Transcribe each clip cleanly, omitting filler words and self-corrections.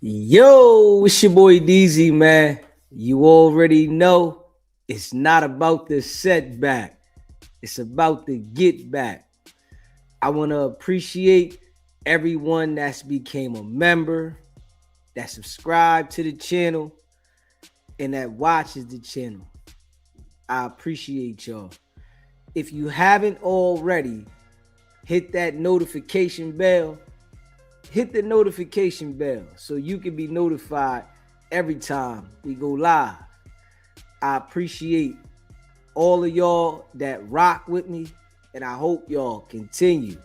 Yo, it's your boy DZ, man. You already know it's not about the setback, it's about the get back. I want to appreciate everyone that's became a member, that subscribed to the channel, and that watches the channel. I appreciate y'all. If you haven't already, hit that notification bell. Hit the notification bell so you can be notified every time we go live. I appreciate all of y'all that rock with me, and I hope y'all continue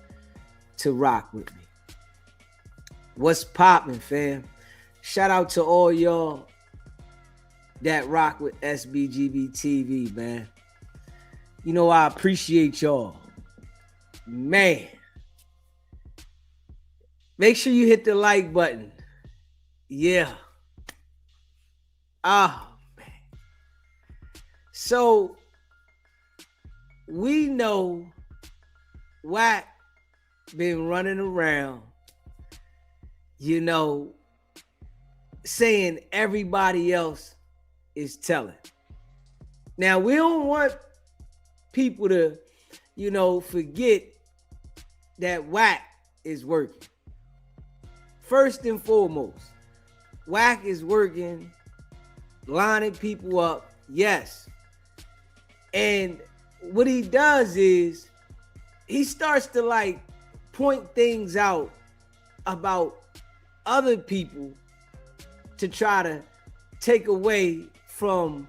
to rock with me. What's poppin', fam? Shout out to all y'all that rock with SBGB TV, man. You know, I appreciate y'all. Man. Make sure you hit the like button. Yeah. Man. So, we know Wack been running around, saying everybody else is telling. Now, we don't want people to, forget that Wack is working. First and foremost, Wack is working, lining people up, yes. And what he does is he starts to point things out about other people to try to take away from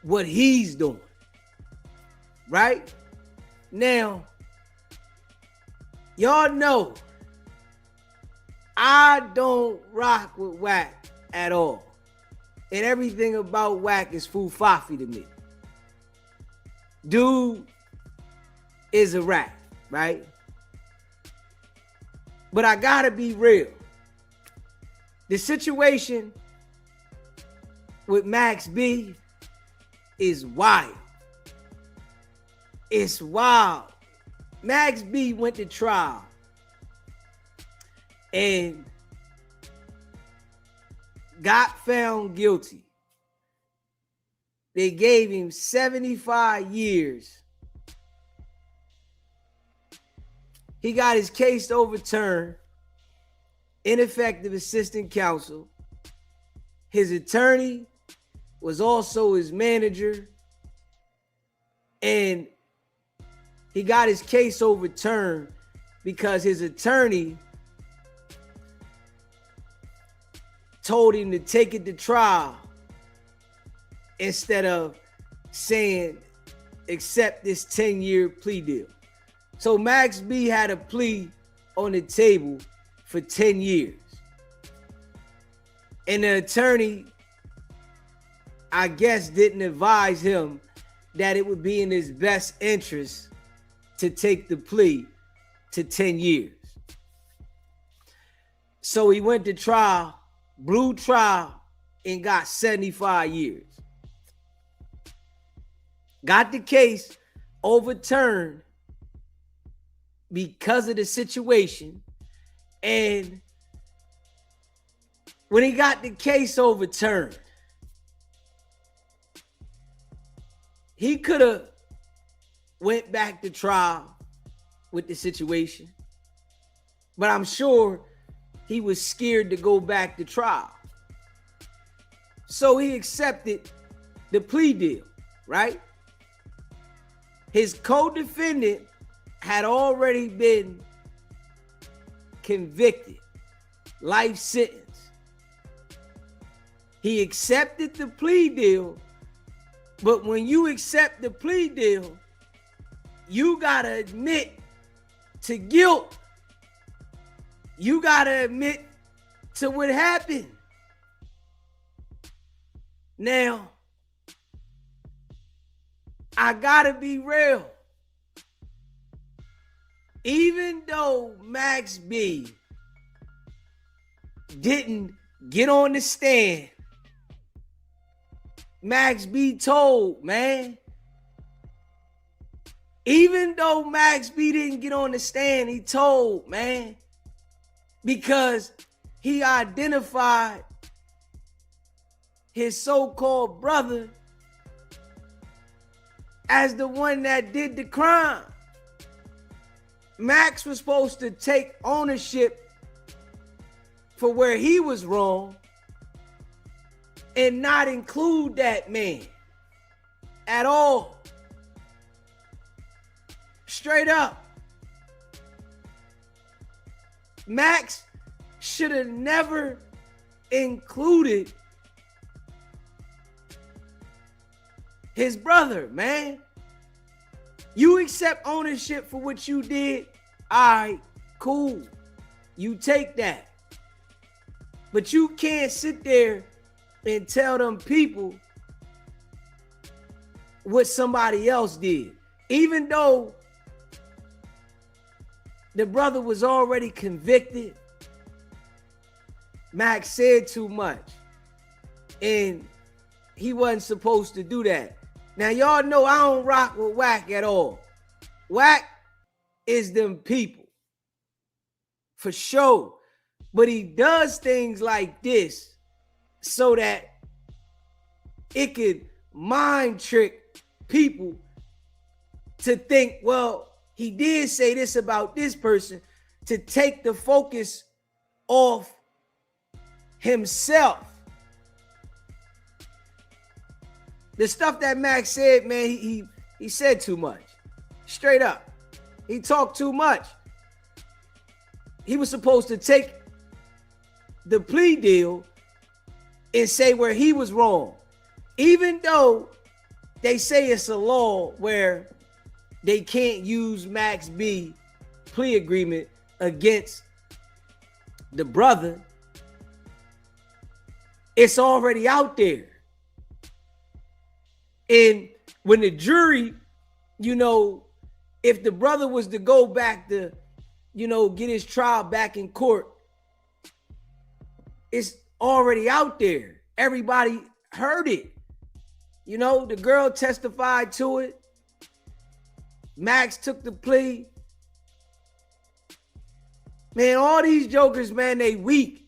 what he's doing. Right? Now, y'all know I don't rock with Wack at all. And everything about Wack is foo-faffy to me. Dude is a rat, right? But I gotta be real. The situation with Max B is wild. It's wild. Max B went to trial and got found guilty. They gave him 75 years. He got his case overturned. Ineffective assistant counsel. His attorney was also his manager. And he got his case overturned because his attorney told him to take it to trial instead of saying accept this 10-year plea deal. So Max B had a plea on the table for 10 years. And the attorney, I guess, didn't advise him that it would be in his best interest to take the plea to 10 years. So he went to trial, blew trial, and got 75 years. Got the case overturned because of the situation. And when he got the case overturned, he could have went back to trial with the situation. But I'm sure he was scared to go back to trial. So he accepted the plea deal, right? His co-defendant had already been convicted, life sentence. He accepted the plea deal, but when you accept the plea deal, you gotta admit to guilt. You gotta admit to what happened. Now, I gotta be real. Even though Max B didn't get on the stand, Max B told, man. Even though Max B didn't get on the stand, he told, man. Because he identified his so-called brother as the one that did the crime. Max was supposed to take ownership for where he was wrong and not include that man at all. Straight up. Max should have never included his brother, man. You accept ownership for what you did, all right, cool. You take that. But you can't sit there and tell them people what somebody else did. Even though the brother was already convicted, Max said too much. And he wasn't supposed to do that. Now, y'all know I don't rock with Wack at all. Wack is them people. For sure. But he does things like this so that it could mind trick people to think, well, he did say this about this person, to take the focus off himself. The stuff that Max said, man, he said too much. Straight up. He talked too much. He was supposed to take the plea deal and say where he was wrong. Even though they say it's a law where they can't use Max B plea agreement against the brother, it's already out there. And when the jury, you know, if the brother was to go back to, you know, get his trial back in court, it's already out there. Everybody heard it. You know, the girl testified to it. Max took the plea. Man, all these jokers, man, they weak.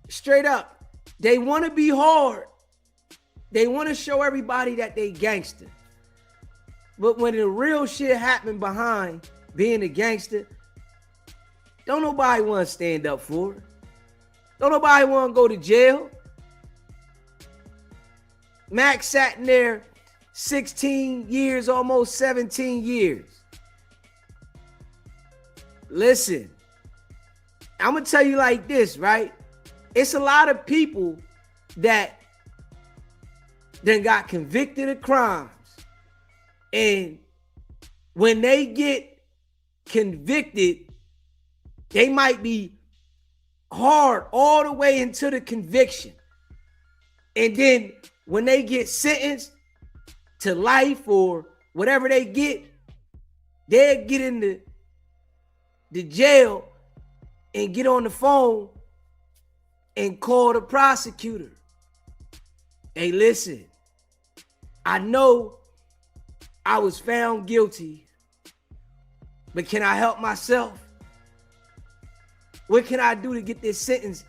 Straight up. They want to be hard. They want to show everybody that they gangster. But when the real shit happened behind being a gangster, don't nobody want to stand up for it. Don't nobody want to go to jail. Max sat in there 16 years, almost 17 years. Listen, I'm going to tell you like this, right? It's a lot of people that then got convicted of crimes. And when they get convicted, they might be hard all the way into the conviction. And then when they get sentenced to life or whatever they get, they'll get into the jail and get on the phone and call the prosecutor. Hey, listen, I know I was found guilty, but can I help myself? What can I do to get this sentence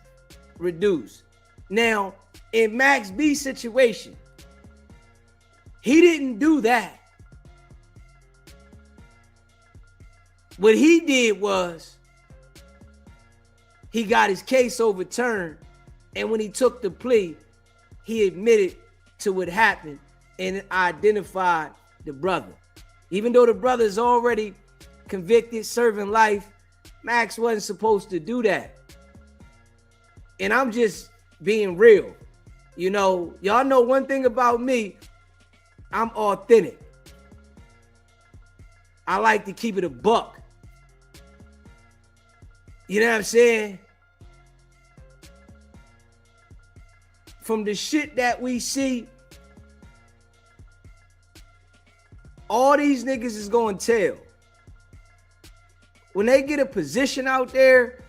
reduced? Now, in Max B's situation, he didn't do that. What he did was he got his case overturned, and when he took the plea, he admitted to what happened and identified the brother. Even though the brother is already convicted, serving life, Max wasn't supposed to do that. And I'm just being real. You know, y'all know one thing about me, I'm authentic. I like to keep it a buck. You know what I'm saying? From the shit that we see, all these niggas is going to tell. When they get a position out there,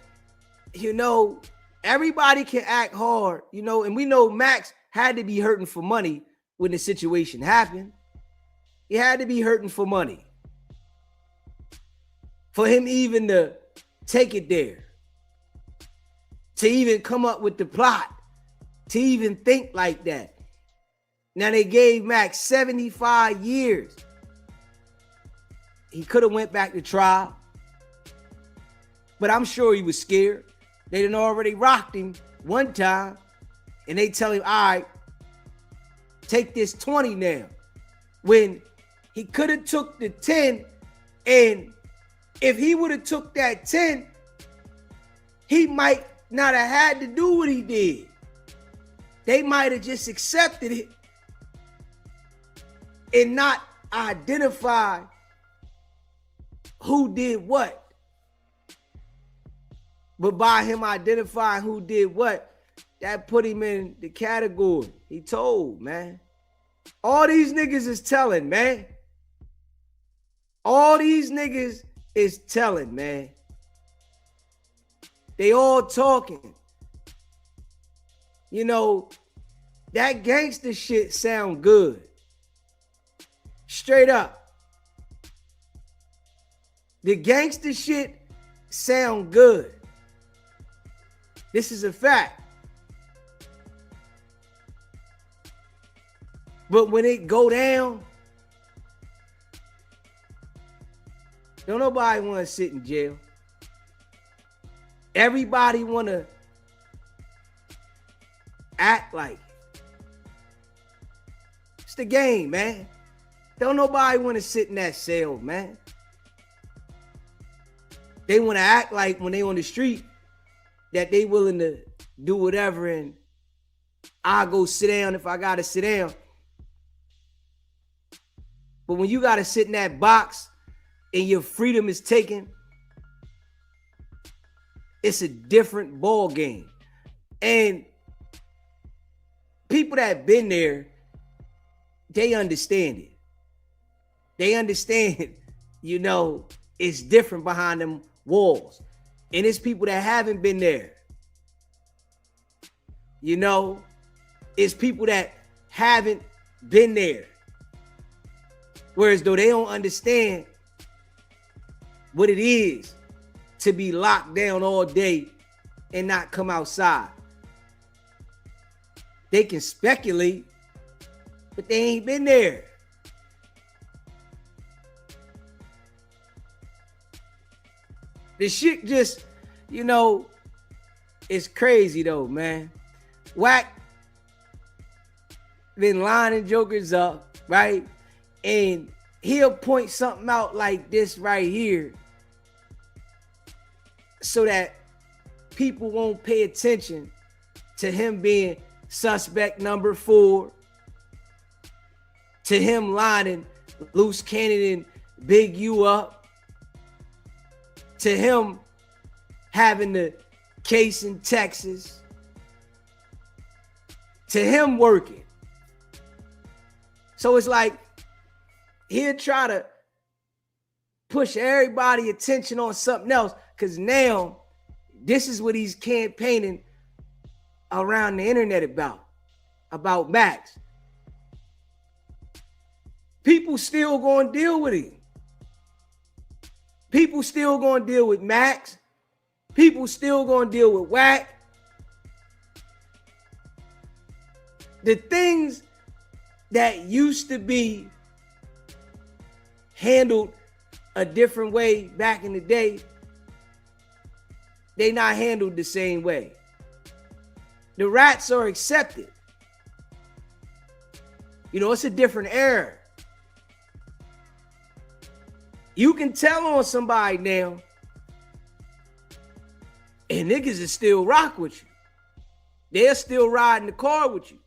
you know, everybody can act hard, you know, and we know Max had to be hurting for money when the situation happened. He had to be hurting for money. For him even to take it there. to even come up with the plot, to even think like that. Now they gave Mac 75 years. He could have went back to trial, but I'm sure he was scared. They done already rocked him one time, and they tell him, all right, take this 20 now. When he could have took the 10, and if he would have took that 10, he might not have had to do what he did. They might have just accepted it and not identify who did what. But by him identifying who did what, that put him in the category. He told, man. All these niggas is telling, man. All these niggas is telling, man. They all talking. You know, that gangster shit sound good. Straight up. The gangster shit sound good. This is a fact. But when it go down, don't nobody want to sit in jail. Everybody want to act like it. It's the game, man. Don't nobody want to sit in that cell, man. They want to act like when they on the street that they willing to do whatever, and I go sit down if I gotta sit down. But when you gotta sit in that box and your freedom is taken, it's a different ball game. And people that been there, they understand it. They understand, you know, it's different behind them walls. And it's people that haven't been there. You know, it's people that haven't been there. Whereas though they don't understand what it is to be locked down all day and not come outside. They can speculate, but they ain't been there. The shit just, you know, it's crazy though, man. Wack been lining jokers up, right? And he'll point something out like this right here so that people won't pay attention to him being suspect number 4, to him lining Loose Cannon and Big U up, to him having the case in Texas, to him working. So it's like he'll try to push everybody attention on something else, because now this is what he's campaigning around the internet about Max. People still going to deal with him. People still going to deal with Max. People still going to deal with Wack. The things that used to be handled a different way back in the day, they not handled the same way. The rats are accepted. You know, it's a different era. You can tell on somebody now, and niggas is still rock with you. They'll still ride in the car with you.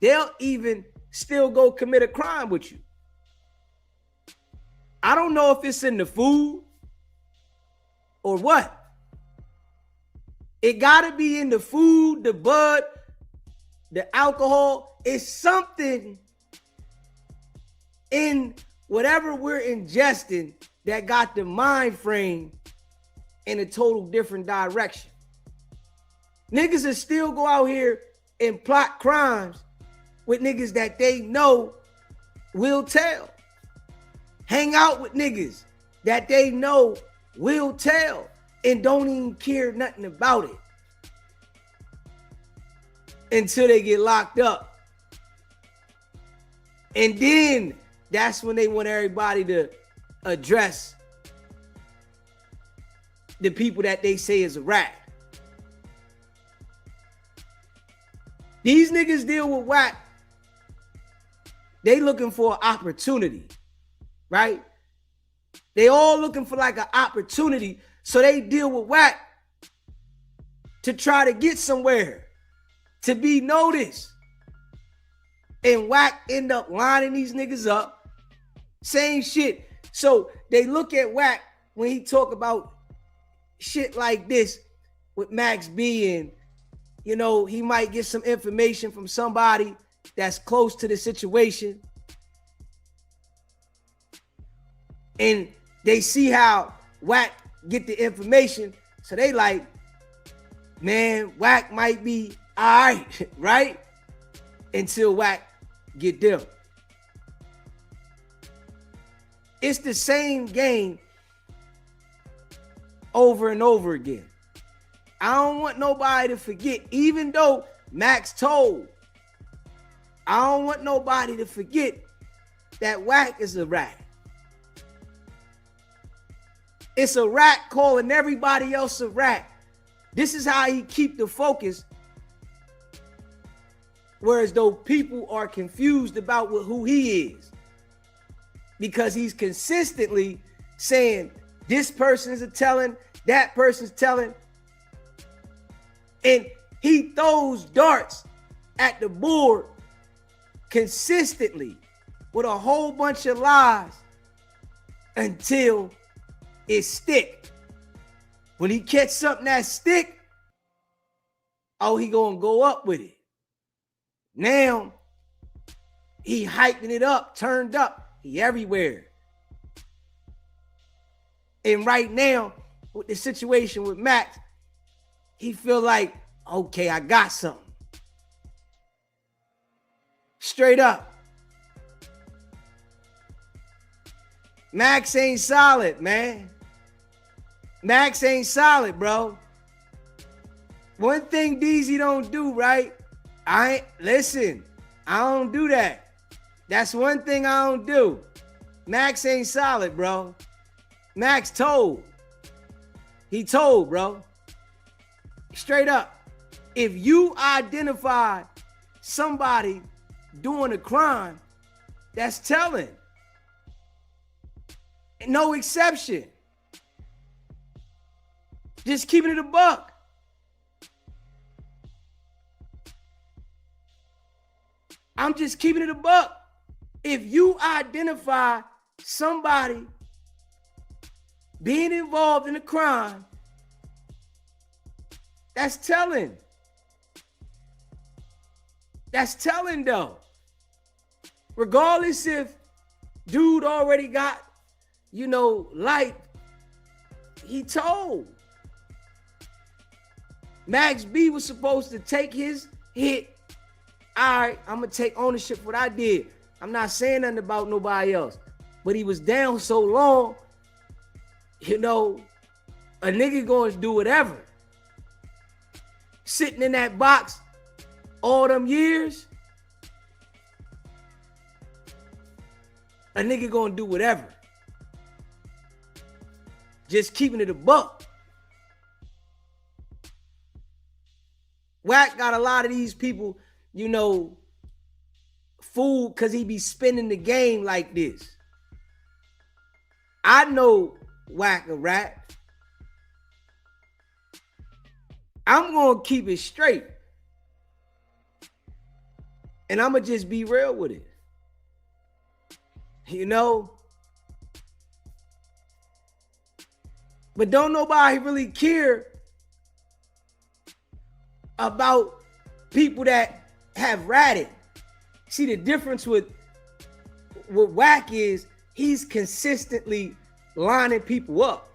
They'll even still go commit a crime with you. I don't know if it's in the food or what. It gotta be in the food, the bud, the alcohol. It's something in whatever we're ingesting that got the mind frame in a total different direction. Niggas will still go out here and plot crimes with niggas that they know will tell. Hang out with niggas that they know will tell and don't even care nothing about it. until they get locked up. And then that's when they want everybody to address the people that they say is a rat. These niggas deal with WACK. They looking for an opportunity, right? They all looking for like an opportunity. So they deal with WACK to try to get somewhere, to be noticed. And WACK end up lining these niggas up, saying shit. So they look at WACK when he talk about shit like this with Max B, and you know, he might get some information from somebody that's close to the situation. And they see how WACK get the information. So they like, man, WACK might be all right, right? Until WACK get them. It's the same game over and over again. I don't want nobody to forget, even though Max told, I don't want nobody to forget that WACK is a rat. It's a rat calling everybody else a rat. This is how he keep the focus. Whereas though people are confused about who he is. Because he's consistently saying this person is a telling, that person's telling. And he throws darts at the board consistently with a whole bunch of lies until it stick. When he catch something that stick, oh, he gonna go up with it. Now, he hyping it up, turned up. He everywhere. And right now, with the situation with Max, he feel like, okay, I got something. Straight up. Max ain't solid, man. Max ain't solid, bro. One thing DZ don't do, right? I don't do that. That's one thing I don't do. Max ain't solid, bro. Max told. He told, bro. Straight up. If you identify somebody doing a crime, that's telling. No exception. Just keeping it a buck. I'm just keeping it a buck. If you identify somebody being involved in a crime, that's telling. That's telling though. Regardless if dude already got, light, he told. Max B was supposed to take his hit. All right, I'm going to take ownership for what I did. I'm not saying nothing about nobody else. But he was down so long, a nigga going to do whatever. Sitting in that box all them years, a nigga going to do whatever. Just keeping it a buck. WACK got a lot of these people, fooled because he be spinning the game like this. I know WACK a rat. I'm going to keep it straight. And I'm going to just be real with it. But don't nobody really care about people that have ratted. See, the difference with WACK is he's consistently lining people up.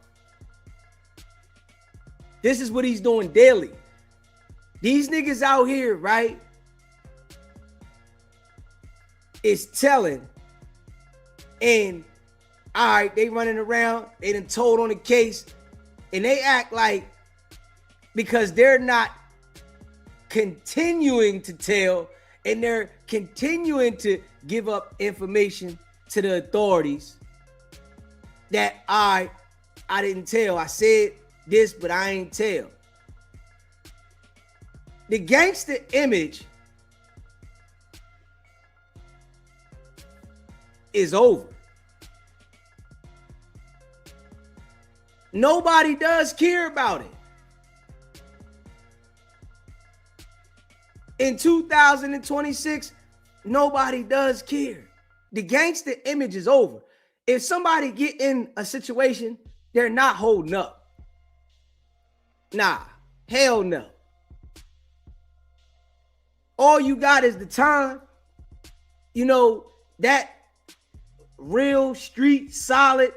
This is what he's doing daily. These niggas out here, right, is telling. And, all right, they running around. They done told on the case. And they act like because they're not continuing to tell, and they're continuing to give up information to the authorities that I didn't tell. I said this, but I ain't tell. The gangster image is over. Nobody does care about it. In 2026, nobody does care. The gangster image is over. If somebody get in a situation, they're not holding up. Nah, hell no. All you got is the time. You know, that real street solid,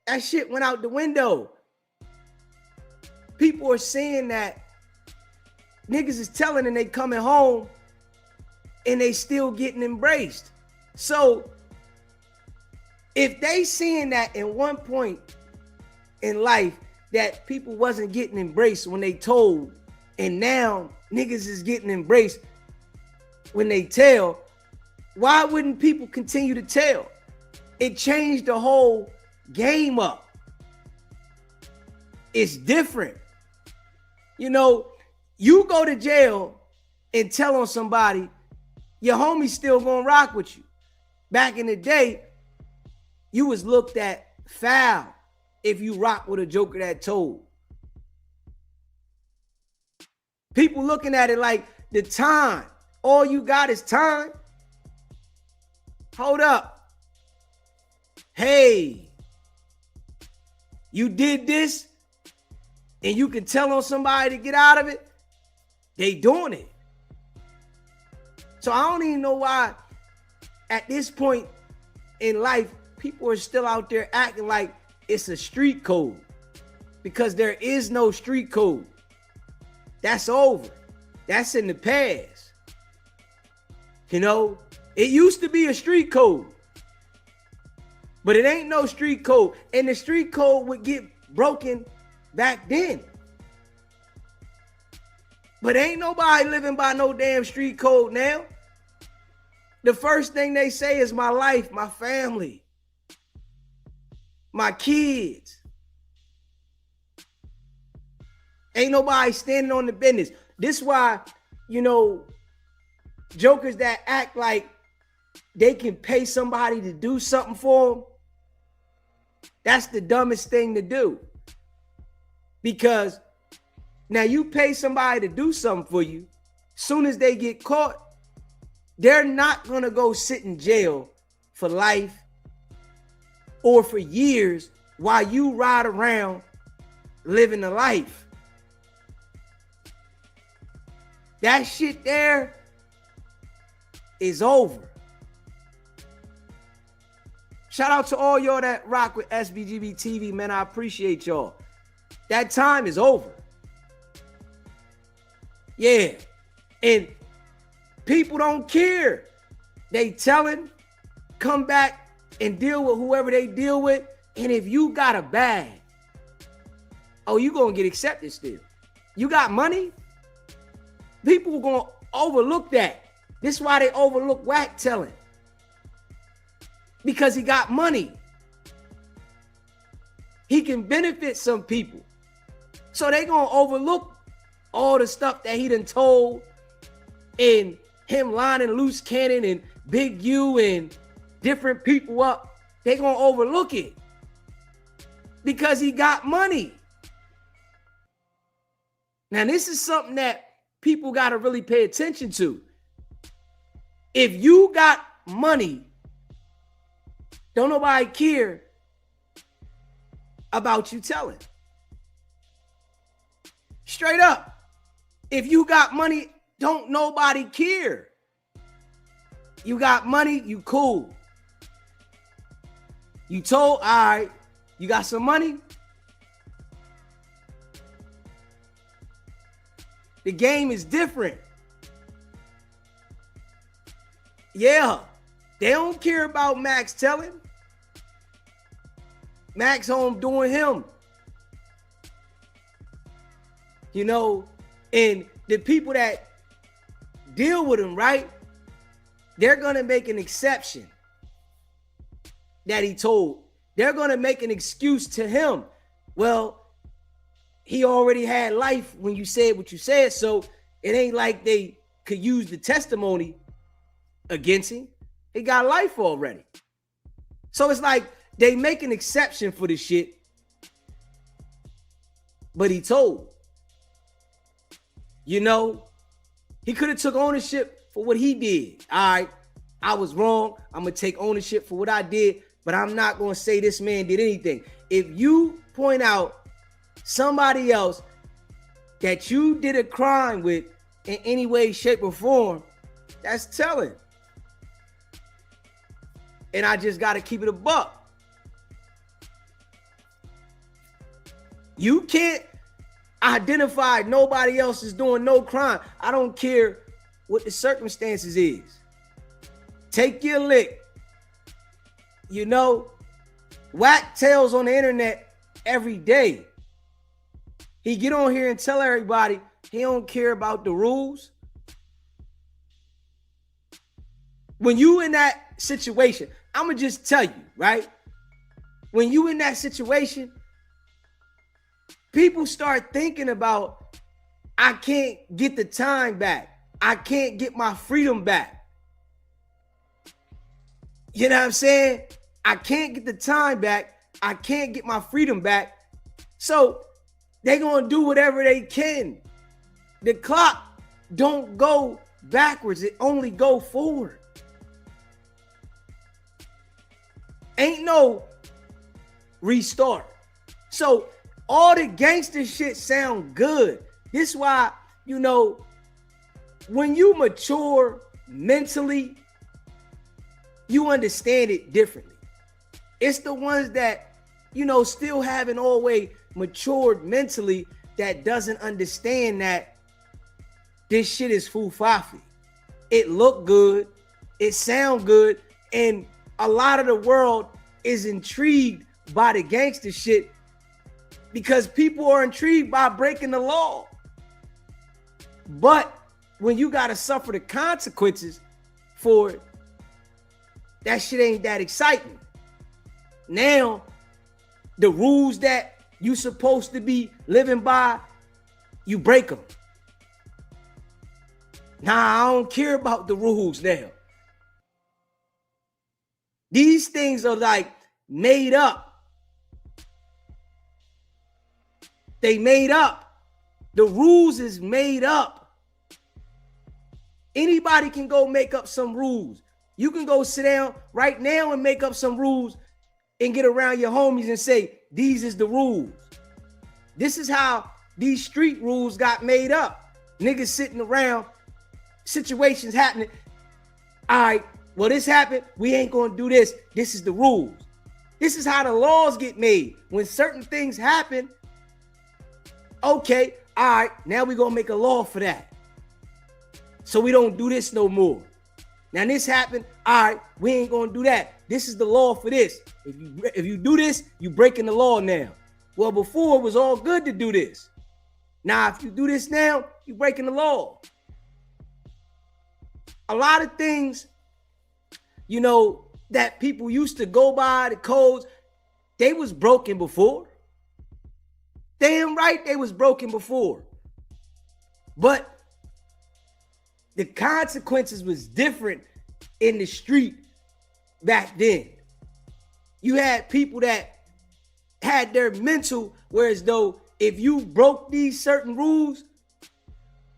that shit went out the window. People are saying that niggas is telling and they coming home and they still getting embraced. So if they seeing that in one point in life that people wasn't getting embraced when they told, and now niggas is getting embraced when they tell, why wouldn't people continue to tell? It changed the whole game up. It's different. You know, you go to jail and tell on somebody, your homie's still gonna rock with you. Back in the day, you was looked at foul if you rock with a joker that told. People looking at it like the time. All you got is time. Hold up. Hey, you did this and you can tell on somebody to get out of it. They doing it. So I don't even know why at this point in life, people are still out there acting like it's a street code, because there is no street code. That's over. That's in the past. You know, it used to be a street code, but it ain't no street code. And the street code would get broken back then. But ain't nobody living by no damn street code now. The first thing they say is my life, my family, my kids. Ain't nobody standing on the business. This is why, you know, jokers that act like they can pay somebody to do something for them, that's the dumbest thing to do. Because now you pay somebody to do something for you, soon as they get caught, they're not going to go sit in jail for life or for years while you ride around living a life. That shit there is over. Shout out to all y'all that rock with SBGB TV, man. I appreciate y'all. That time is over. Yeah. And people don't care. They telling, come back and deal with whoever they deal with. And if you got a bag, oh, you gonna get accepted still. You got money? People are gonna overlook that. This is why they overlook Wack telling. Because he got money. He can benefit some people. So they gonna overlook all the stuff that he done told, and him lining Loose Cannon and Big U and different people up. They gonna overlook it because he got money. Now this is something that people gotta really pay attention to. If you got money, don't nobody care about you telling. Straight up. If you got money, don't nobody care. You got money, you cool. You told, all right, you got some money? The game is different. Yeah, they don't care about Max telling. Max home doing him. You know, and the people that deal with him, right? They're going to make an exception that he told. They're going to make an excuse to him. Well, he already had life when you said what you said, so it ain't like they could use the testimony against him. He got life already. So it's like they make an exception for this shit, but he told. You know, he could have took ownership for what he did. All right, I was wrong. I'm going to take ownership for what I did, but I'm not going to say this man did anything. If you point out somebody else that you did a crime with in any way, shape, or form, that's telling. And I just got to keep it a buck. You can't identify nobody else is doing no crime. I don't care what the circumstances is. Take your lick. You know, Wack tells on the internet every day. He get on here and tell everybody he don't care about the rules. When you in that situation, I'm going to just tell you, right? When you in that situation, people start thinking about, I can't get the time back. I can't get my freedom back. You know what I'm saying? I can't get the time back. I can't get my freedom back. So they're going to do whatever they can. The clock don't go backwards. It only go forward. Ain't no restart. So all the gangster shit sound good. This is why, you know, when you mature mentally, you understand it differently. It's the ones that, you know, still haven't always matured mentally that doesn't understand that this shit is foo-fafi. It look good, it sound good, and a lot of the world is intrigued by the gangster shit because people are intrigued by breaking the law. But when you got to suffer the consequences for it, that shit ain't that exciting. Now, the rules that you supposed to be living by, you break them. Nah, I don't care about the rules now. These things are like made up. They made up. The rules is made up. Anybody can go make up some rules. You can go sit down right now and make up some rules and get around your homies and say, these is the rules. This is how these street rules got made up. Niggas sitting around, situations happening. All right, well, this happened. We ain't going to do this. This is the rules. This is how the laws get made. When certain things happen, okay, all right, now we're going to make a law for that. So we don't do this no more. Now this happened. All right, we ain't going to do that. This is the law for this. If you do this, you breaking the law now. Well, before it was all good to do this. Now, if you do this now, you breaking the law. A lot of things, you know, that people used to go by, the codes, they was broken before. Damn right they was broken before. But the consequences was different in the street back then. You had people that had their mental, whereas though if you broke these certain rules,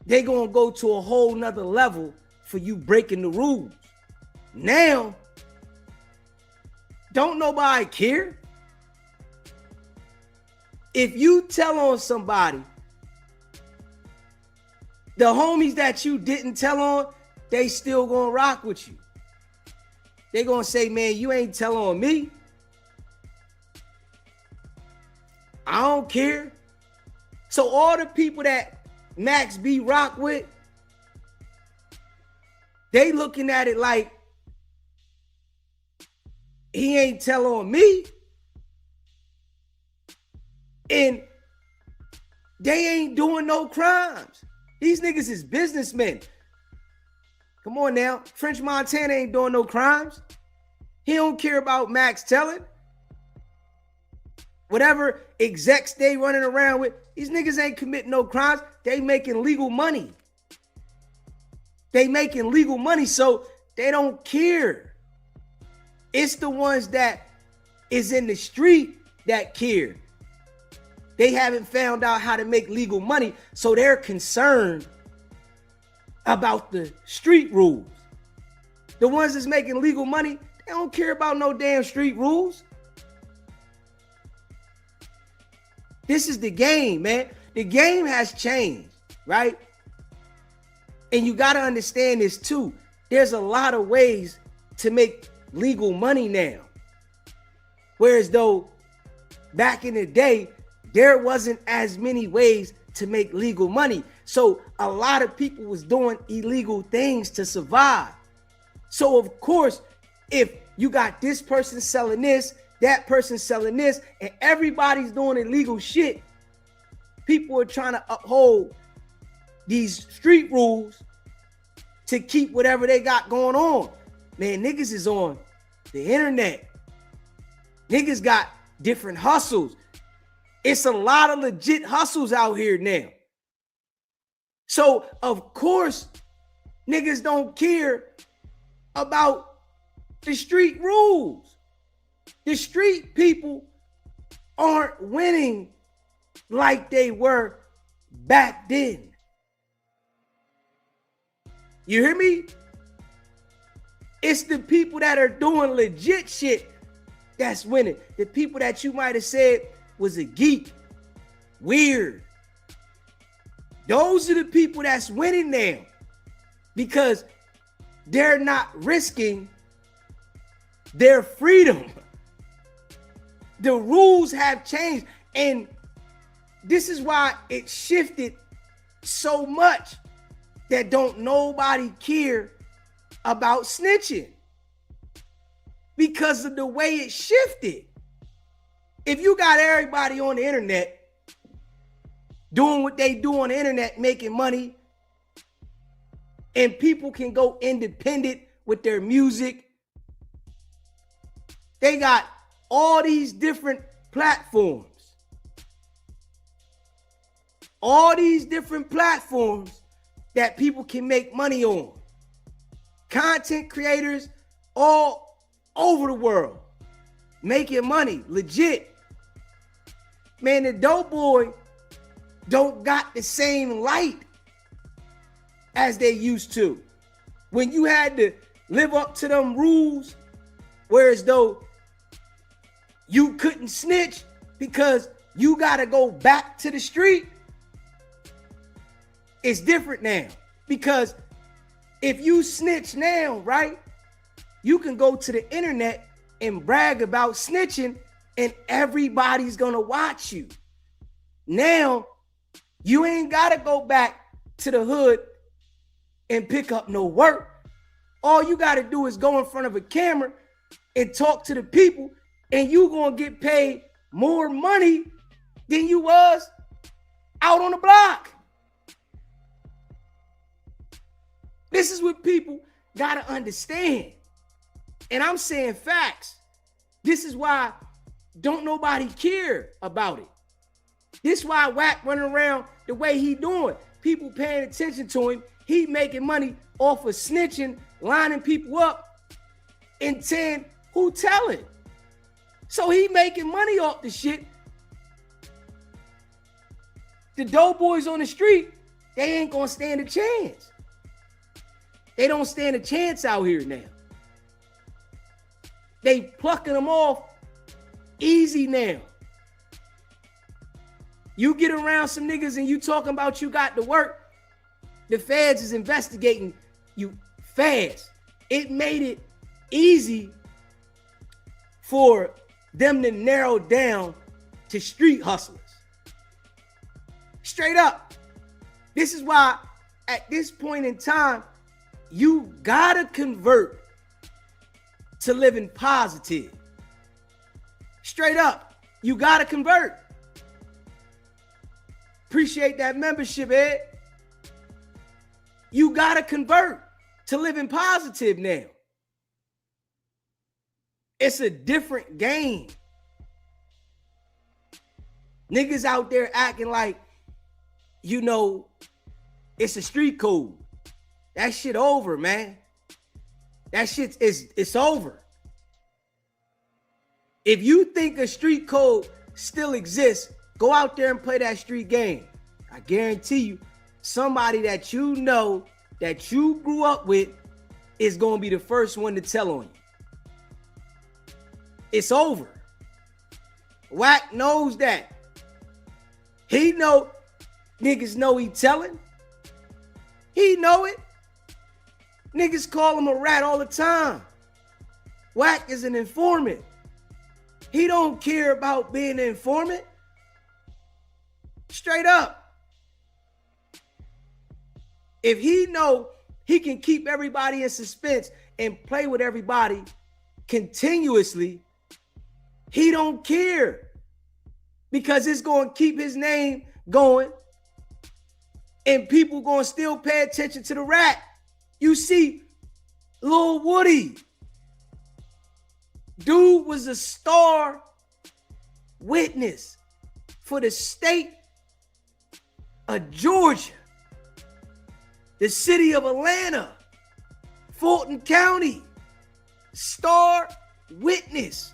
they gonna go to a whole nother level for you breaking the rules. Now, don't nobody care. If you tell on somebody, the homies that you didn't tell on, they still gonna rock with you. They gonna say, man, you ain't tell on me. I don't care. So all the people that Max B rock with, they looking at it like, he ain't tell on me. And they ain't doing no crimes. These niggas is businessmen. Come on now. French Montana ain't doing no crimes. He don't care about Max telling. Whatever execs they running around with, these niggas ain't committing no crimes. They making legal money. They making legal money, so they don't care. It's the ones that is in the street that care. They haven't found out how to make legal money, so they're concerned about the street rules. The ones that's making legal money, they don't care about no damn street rules. This is the game, man. The game has changed, right? And you got to understand this too. There's a lot of ways to make legal money now. Whereas though back in the day, there wasn't as many ways to make legal money. So a lot of people was doing illegal things to survive. So of course, if you got this person selling this, that person selling this, and everybody's doing illegal shit, people are trying to uphold these street rules to keep whatever they got going on. Man, niggas is on the internet. Niggas got different hustles. It's a lot of legit hustles out here now. So, of course, niggas don't care about the street rules. The street people aren't winning like they were back then. You hear me? It's the people that are doing legit shit that's winning. The people that you might have said was a geek, weird. Those are the people that's winning now because they're not risking their freedom. The rules have changed, and this is why it shifted so much that don't nobody care about snitching because of the way it shifted. If you got everybody on the internet doing what they do on the internet, making money, and people can go independent with their music, they got all these different platforms. All these different platforms that people can make money on. Content creators all over the world making money, legit. Man, the dope boy don't got the same light as they used to. When you had to live up to them rules, whereas though you couldn't snitch because you got to go back to the street, it's different now. Because if you snitch now, right, you can go to the internet and brag about snitching and everybody's going to watch you. Now, you ain't got to go back to the hood and pick up no work. All you got to do is go in front of a camera and talk to the people, and you going to get paid more money than you was out on the block. This is what people got to understand. And I'm saying facts. This is why don't nobody care about it. This is why Wack running around the way he doing. People paying attention to him. He making money off of snitching, lining people up, and saying who telling. So he making money off the shit. The dope boys on the street, they ain't gonna stand a chance. They don't stand a chance out here now. They plucking them off easy now. You get around some niggas and you talking about you got to work, the feds is investigating you fast. It made it easy for them to narrow down to street hustlers. Straight up. This is why at this point in time, you gotta convert to living positive. Straight up, you gotta convert. Appreciate that membership, Ed. You gotta convert. to living positive now. It's a different game. Niggas out there acting like, you know, it's a street code. That shit over, man. That shit it's over. If you think a street code still exists, go out there and play that street game. I guarantee you, somebody that you know, that you grew up with, is going to be the first one to tell on you. It's over. Wack knows that. He know, niggas know he telling. He know it. Niggas call him a rat all the time. Wack is an informant. He don't care about being an informant. Straight up. If he know he can keep everybody in suspense and play with everybody continuously, he don't care. Because it's going to keep his name going. And people going to still pay attention to the rat. You see, Lil Woody. Dude was a star witness for the state of Georgia, the city of Atlanta, Fulton County. Star witness.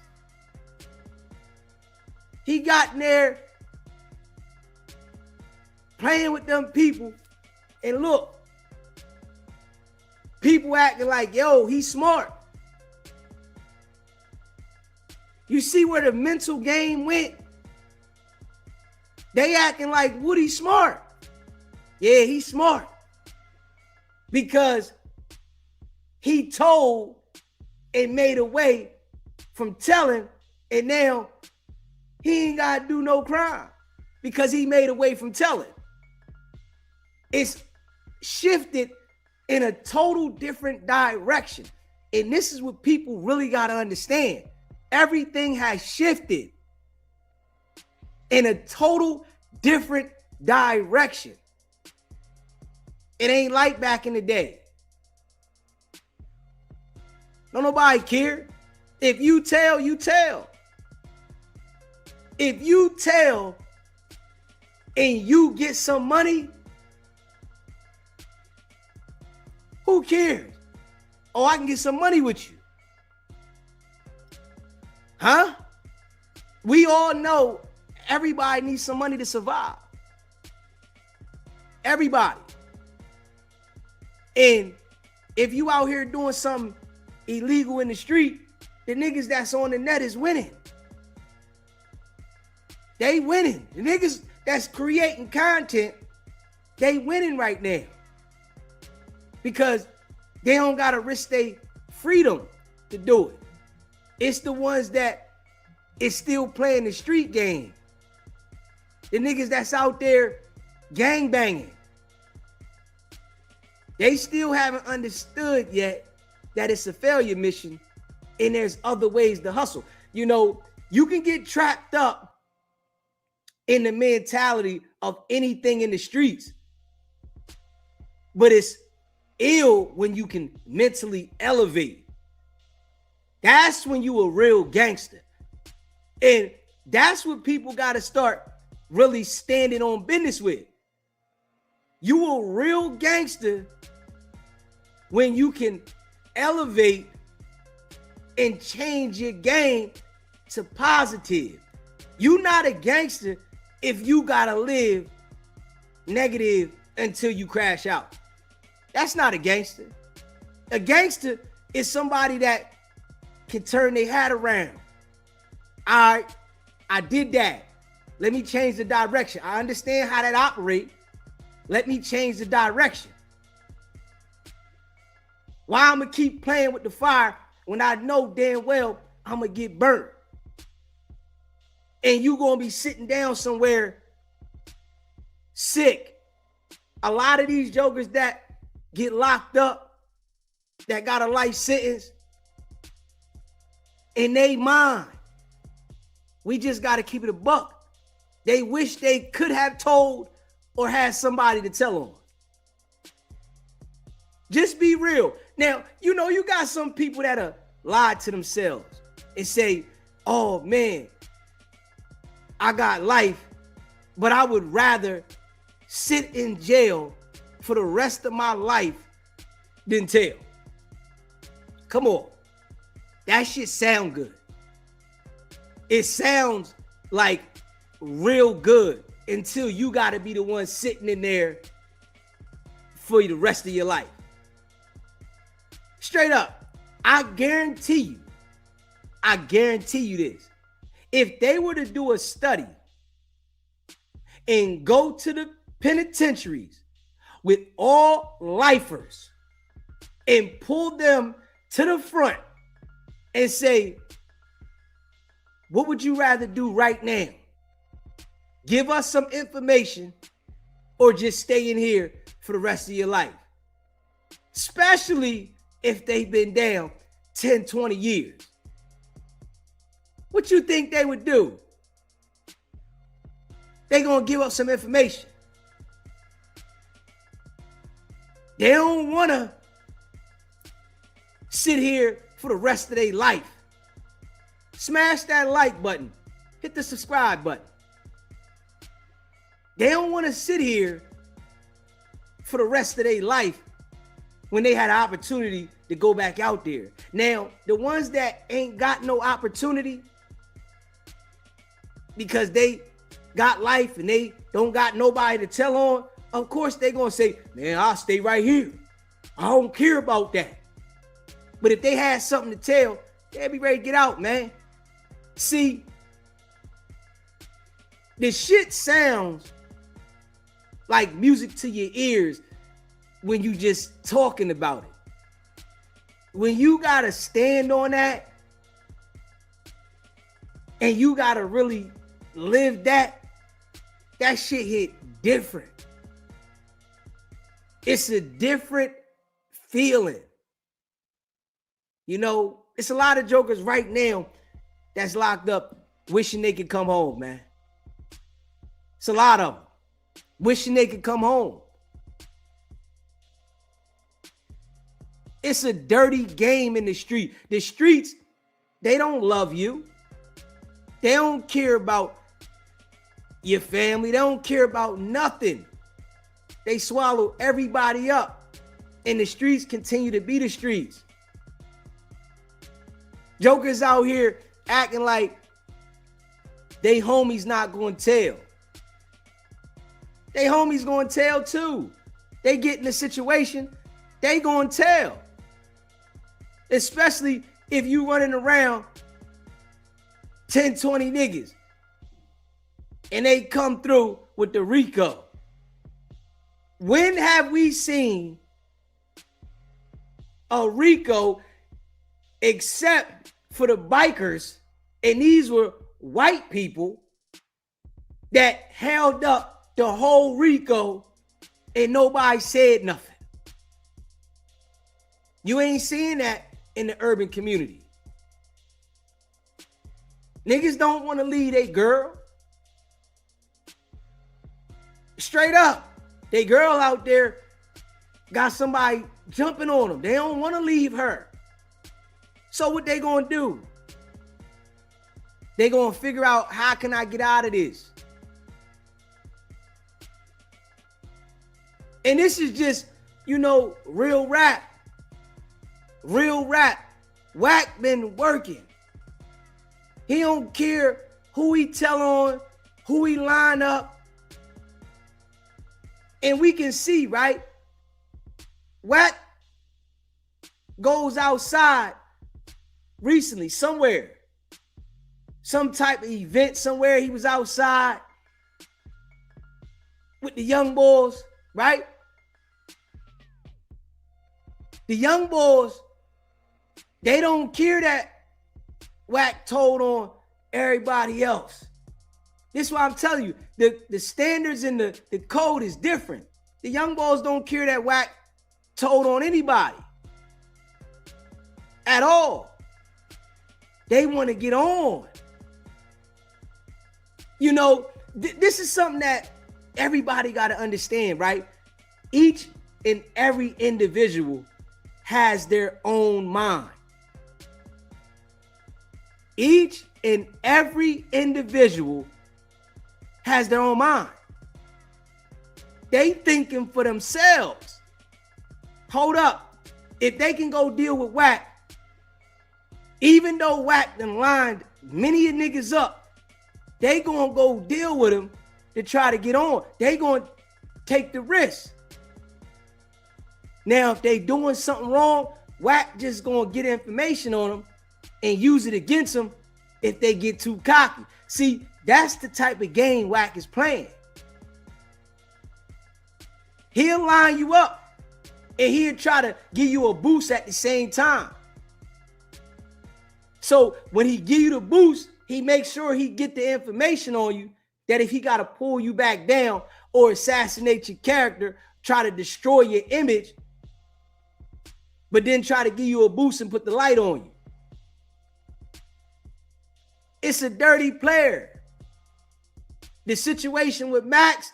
He got in there playing with them people, and look, people acting like, yo, he's smart. You see where the mental game went? They acting like Woody smart. Yeah, he's smart. Because he told and made away from telling, and now he ain't got to do no crime because he made away from telling. It's shifted in a total different direction. And this is what people really got to understand. Everything has shifted in a total different direction. It ain't like back in the day. Don't nobody care. If you tell, you tell. If you tell and you get some money, who cares? Oh, I can get some money with you. Huh? We all know everybody needs some money to survive. Everybody. And if you out here doing something illegal in the street, the niggas that's on the net is winning. They winning. The niggas that's creating content, they winning right now. Because they don't gotta risk their freedom to do it. It's the ones that is still playing the street game. The niggas that's out there gang banging. They still haven't understood yet that it's a failure mission and there's other ways to hustle. You know, you can get trapped up in the mentality of anything in the streets, but it's ill when you can mentally elevate. That's when you a real gangster. And that's what people got to start really standing on business with. You a real gangster when you can elevate and change your game to positive. You not a gangster if you gotta live negative until you crash out. That's not a gangster. A gangster is somebody that can turn their hat around. All right, I did that. Let me change the direction. I understand how that operates. Let me change the direction. Why I'm gonna keep playing with the fire when I know damn well I'm gonna get burnt? And you gonna be sitting down somewhere sick. A lot of these jokers that get locked up, that got a life sentence, in they mind, we just gotta keep it a buck. They wish they could have told or had somebody to tell on. Just be real. Now, you know, you got some people that lie to themselves and say, oh man, I got life, but I would rather sit in jail for the rest of my life than tell. Come on. That shit sound good. It sounds like real good until you got to be the one sitting in there for the rest of your life. Straight up, I guarantee you this. If they were to do a study and go to the penitentiaries with all lifers and pull them to the front and say, what would you rather do right now? Give us some information or just stay in here for the rest of your life? Especially if they've been down 10, 20 years. What you think they would do? They gonna give up some information. They don't wanna sit here for the rest of their life. Smash that like button. Hit the subscribe button. They don't want to sit here for the rest of their life when they had an opportunity to go back out there. Now, the ones that ain't got no opportunity because they got life and they don't got nobody to tell on, of course they gonna say, man, I'll stay right here. I don't care about that. But if they had something to tell, they'd be ready to get out, man. See, this shit sounds like music to your ears when you just talking about it. When you gotta stand on that and you gotta really live that shit hit different. It's a different feeling. You know, it's a lot of jokers right now that's locked up wishing they could come home, man. It's a lot of them wishing they could come home. It's a dirty game in the street. The streets, they don't love you. They don't care about your family. They don't care about nothing. They swallow everybody up. And the streets continue to be the streets. Jokers out here acting like they homies not going to tell. They homies going to tell too. They get in a situation, they going to tell. Especially if you running around 10, 20 niggas and they come through with the Rico. When have we seen a Rico except for the bikers, and these were white people that held up the whole Rico and nobody said nothing? You ain't seeing that in the urban community. Niggas don't want to leave a girl. Straight up. They girl out there got somebody jumping on them. They don't want to leave her. So what they gonna do? They gonna figure out, how can I get out of this? And this is just, you know, real rap. Real rap. Wack been working. He don't care who he tell on, who he line up. And we can see, right? Wack goes outside recently, somewhere. Some type of event somewhere. He was outside with the young boys, right? The young boys, they don't care that Wack told on everybody else. This is why I'm telling you, the standards and the code is different. The young boys don't care that Wack told on anybody at all. They want to get on. You know, this is something that everybody got to understand, right? Each and every individual has their own mind. Each and every individual has their own mind. They thinking for themselves. Hold up. If they can go deal with Wack, even though Wack done lined many of niggas up, they gonna go deal with him to try to get on. They gonna take the risk. Now, if they doing something wrong, Wack just gonna get information on them and use it against them if they get too cocky. See, that's the type of game Wack is playing. He'll line you up and he'll try to give you a boost at the same time. So when he give you the boost, he makes sure he get the information on you that if he got to pull you back down or assassinate your character, try to destroy your image, but then try to give you a boost and put the light on you. It's a dirty player. The situation with Max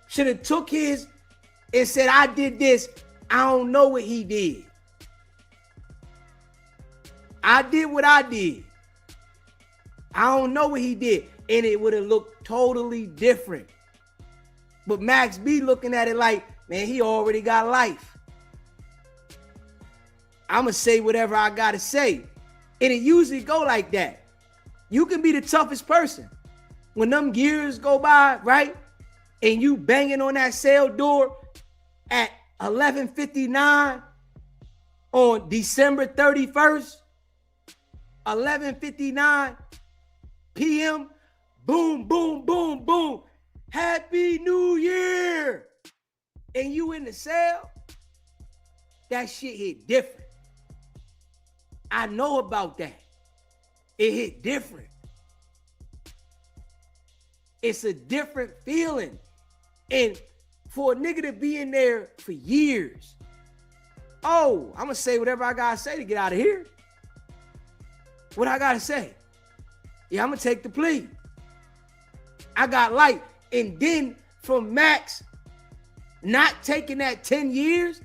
should have took his and said, I did this. I don't know what he did. I did what I did. I don't know what he did. And it would have looked totally different. But Max be looking at it like, man, he already got life. I'm going to say whatever I got to say. And it usually go like that. You can be the toughest person. When them years go by, right? And you banging on that cell door at 11:59 on December 31st, 11:59 p.m. Boom, boom, boom, boom. Happy New Year. And you in the cell, that shit hit different. I know about that. It hit different. It's a different feeling. And for a nigga to be in there for years, oh, I'm going to say whatever I got to say to get out of here. What I got to say? Yeah, I'm going to take the plea. I got life. And then from Max not taking that 10 years,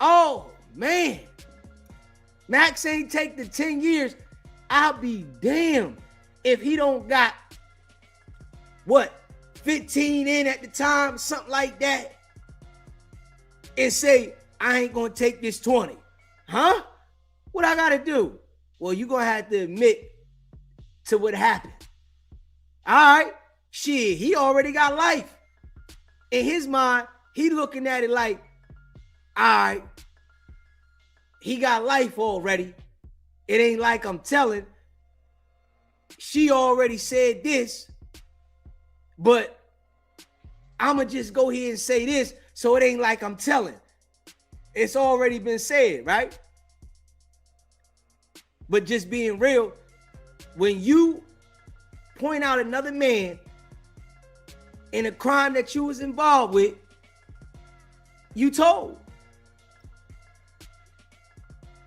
oh, man. Max ain't take the 10 years. I'll be damned if he don't got, what, 15 in at the time, something like that, and say, I ain't going to take this 20. Huh? What I got to do? Well, you're going to have to admit to what happened. All right. Shit, he already got life. In his mind, he looking at it like, all right, he got life already. It ain't like I'm telling. She already said this, but I'ma just go here and say this, so it ain't like I'm telling. It's already been said, right? But just being real, when you point out another man in a crime that you was involved with, you told.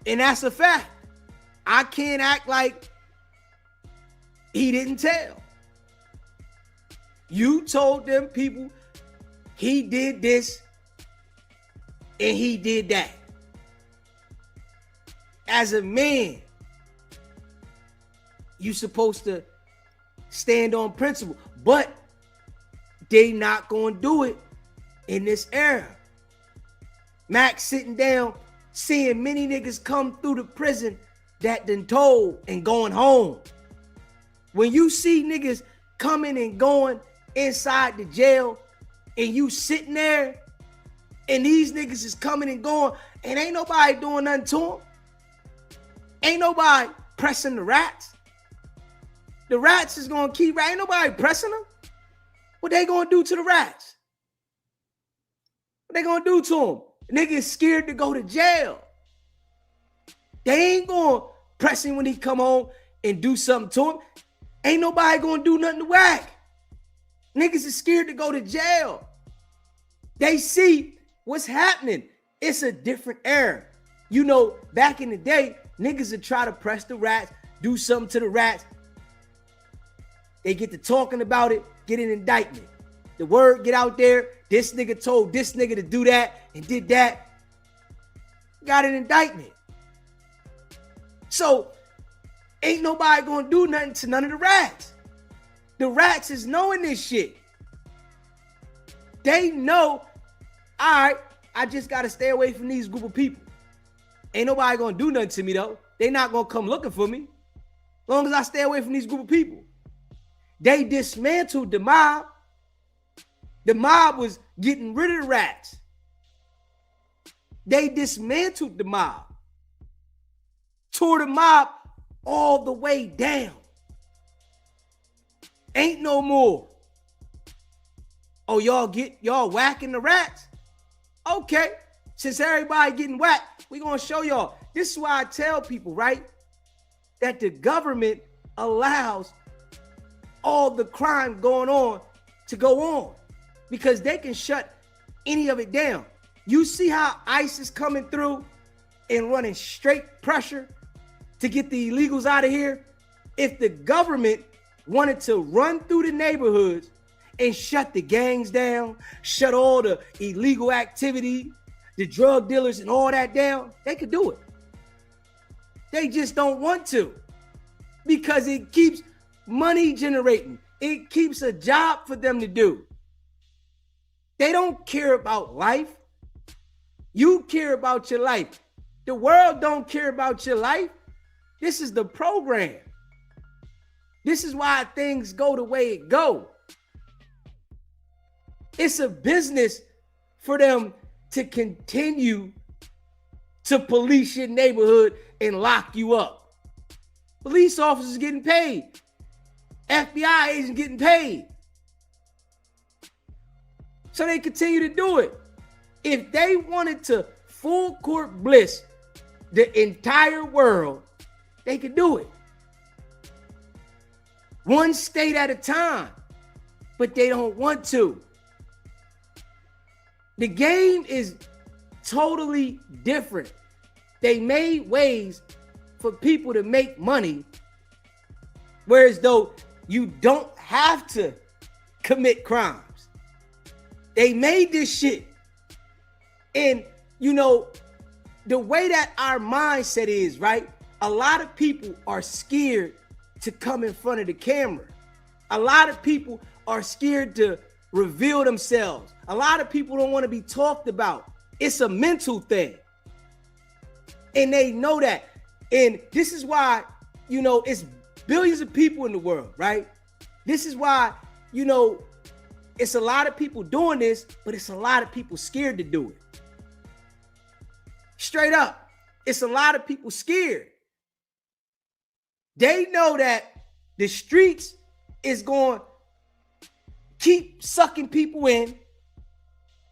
And that's a fact. I can't act like he didn't tell. You told them people he did this and he did that. As a man, you supposed to stand on principle, but they not gonna do it in this era. Max sitting down, seeing many niggas come through the prison that done told and going home. When you see niggas coming and going inside the jail and you sitting there and these niggas is coming and going and ain't nobody doing nothing to them. Ain't nobody pressing the rats. The rats is gonna keep right. Ain't nobody pressing them. What they gonna do to the rats? What they gonna do to them? Niggas scared to go to jail. They ain't gonna press him when he come home and do something to him. Ain't nobody gonna do nothing to Wack. Niggas is scared to go to jail. They see what's happening. It's a different era. You know, back in the day, niggas would try to press the rats, do something to the rats. They get to talking about it, get an indictment. the word get out there, this nigga told this nigga to do that and did that, got an indictment. So ain't nobody gonna do nothing to none of the rats. The rats is knowing this shit. They know, all right, I just gotta stay away from these group of people. Ain't nobody gonna do nothing to me though. They not gonna come looking for me. As long as I stay away from these group of people. They dismantled the mob. The mob was getting rid of the rats. They dismantled the mob. Tore the mob all the way down. Ain't no more. Oh, y'all whacking the rats? Okay. Since everybody getting whacked, we gonna show y'all. This is why I tell people, right? That the government allows all the crime going on to go on. Because they can shut any of it down. You see how ICE is coming through and running straight pressure to get the illegals out of here? If the government wanted to run through the neighborhoods and shut the gangs down, shut all the illegal activity, the drug dealers and all that down, they could do it. They just don't want to because it keeps money generating. It keeps a job for them to do. They don't care about life. You care about your life. The world don't care about your life. This is the program. This is why things go the way it go. It's a business for them to continue to police your neighborhood and lock you up. Police officers getting paid. FBI agents getting paid. So they continue to do it. If they wanted to full court bliss the entire world, they could do it. One state at a time, but they don't want to. The game is totally different. They made ways for people to make money, whereas though you don't have to commit crimes. They made this shit. And, you know, the way that our mindset is, right? A lot of people are scared to come in front of the camera. A lot of people are scared to reveal themselves. A lot of people don't want to be talked about. It's a mental thing. And they know that. And this is why, you know, it's billions of people in the world, right? This is why, you know, it's a lot of people doing this, but it's a lot of people scared to do it. Straight up. It's a lot of people scared. They know that the streets is going to keep sucking people in,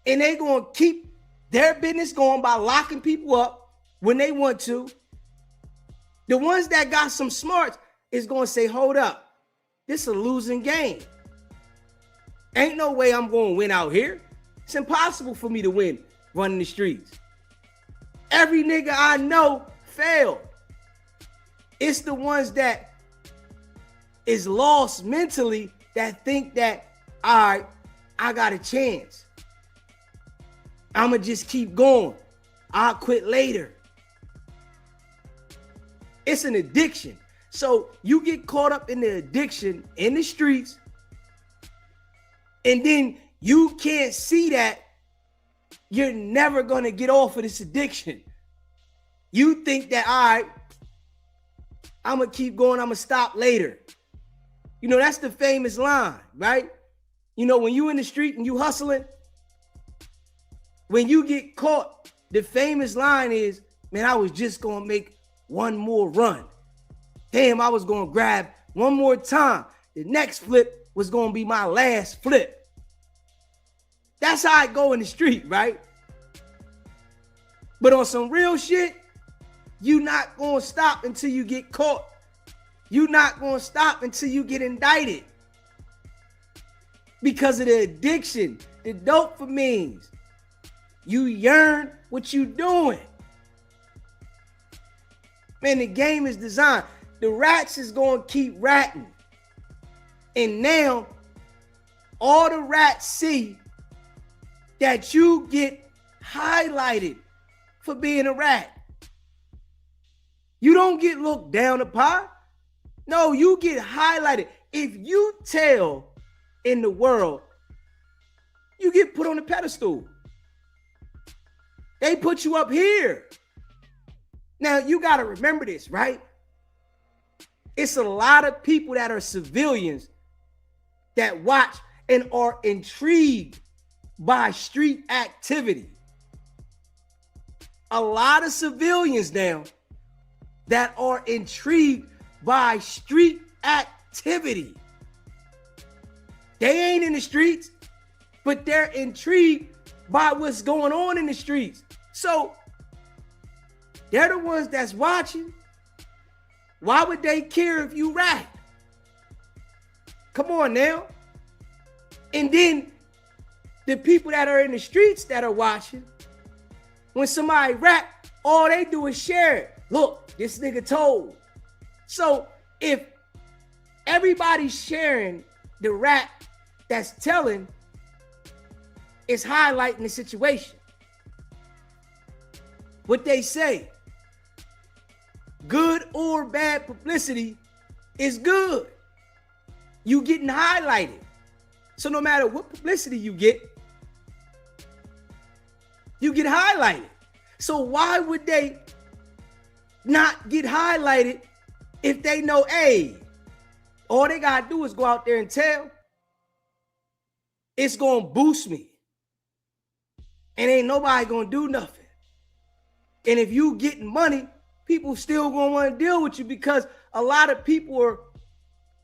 and they going to keep their business going by locking people up when they want to. The ones that got some smarts is going to say, hold up, this is a losing game. Ain't no way I'm going to win out here. It's impossible for me to win running the streets. Every nigga I know failed. It's the ones that is lost mentally that think that, all right, I got a chance. I'ma just keep going. I'll quit later. It's an addiction. So you get caught up in the addiction in the streets, and then you can't see that you're never gonna get off of this addiction. You think that, all right, I'm gonna keep going, I'm gonna stop later. You know, that's the famous line, right? You know, when you in the street and you hustling, when you get caught, the famous line is, man, I was just gonna make one more run. Damn, I was gonna grab one more time. The next flip was gonna be my last flip. That's how I go in the street, right? But on some real shit, you not gonna stop until you get caught. You not gonna stop until you get indicted. Because of the addiction, the dopamines. You yearn what you doing. Man, the game is designed. The rats is gonna keep ratting. And now all the rats see that you get highlighted for being a rat. You don't get looked down upon. No, you get highlighted. If you tell in the world, you get put on a pedestal. They put you up here. Now, you got to remember this, right? It's a lot of people that are civilians that watch and are intrigued by street activity. A lot of civilians now that are intrigued by street activity. They ain't in the streets, but they're intrigued by what's going on in the streets. So they're the ones that's watching. Why would they care if you rat? Come on now. And then the people that are in the streets that are watching, when somebody rat, all they do is share it. Look, this nigga told. So if everybody's sharing the rat that's telling, it's highlighting the situation. What they say, good or bad publicity is good. You getting highlighted. So no matter what publicity you get highlighted. So why would they not get highlighted if they know, hey, all they gotta do is go out there and tell? It's gonna boost me. And ain't nobody gonna do nothing. And if you getting money, people still gonna want to deal with you because a lot of people are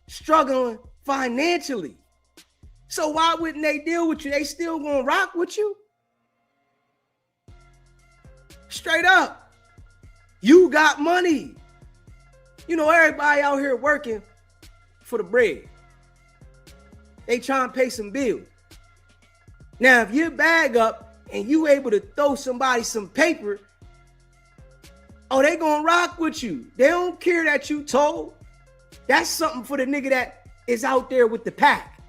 struggling financially. So why wouldn't they deal with you? They still gonna rock with you? Straight up. You got money. You know, everybody out here working for the bread. They trying to pay some bills. Now, if you bag up and you able to throw somebody some paper, oh, they gonna rock with you. They don't care that you told. That's something for the nigga that is out there with the pack.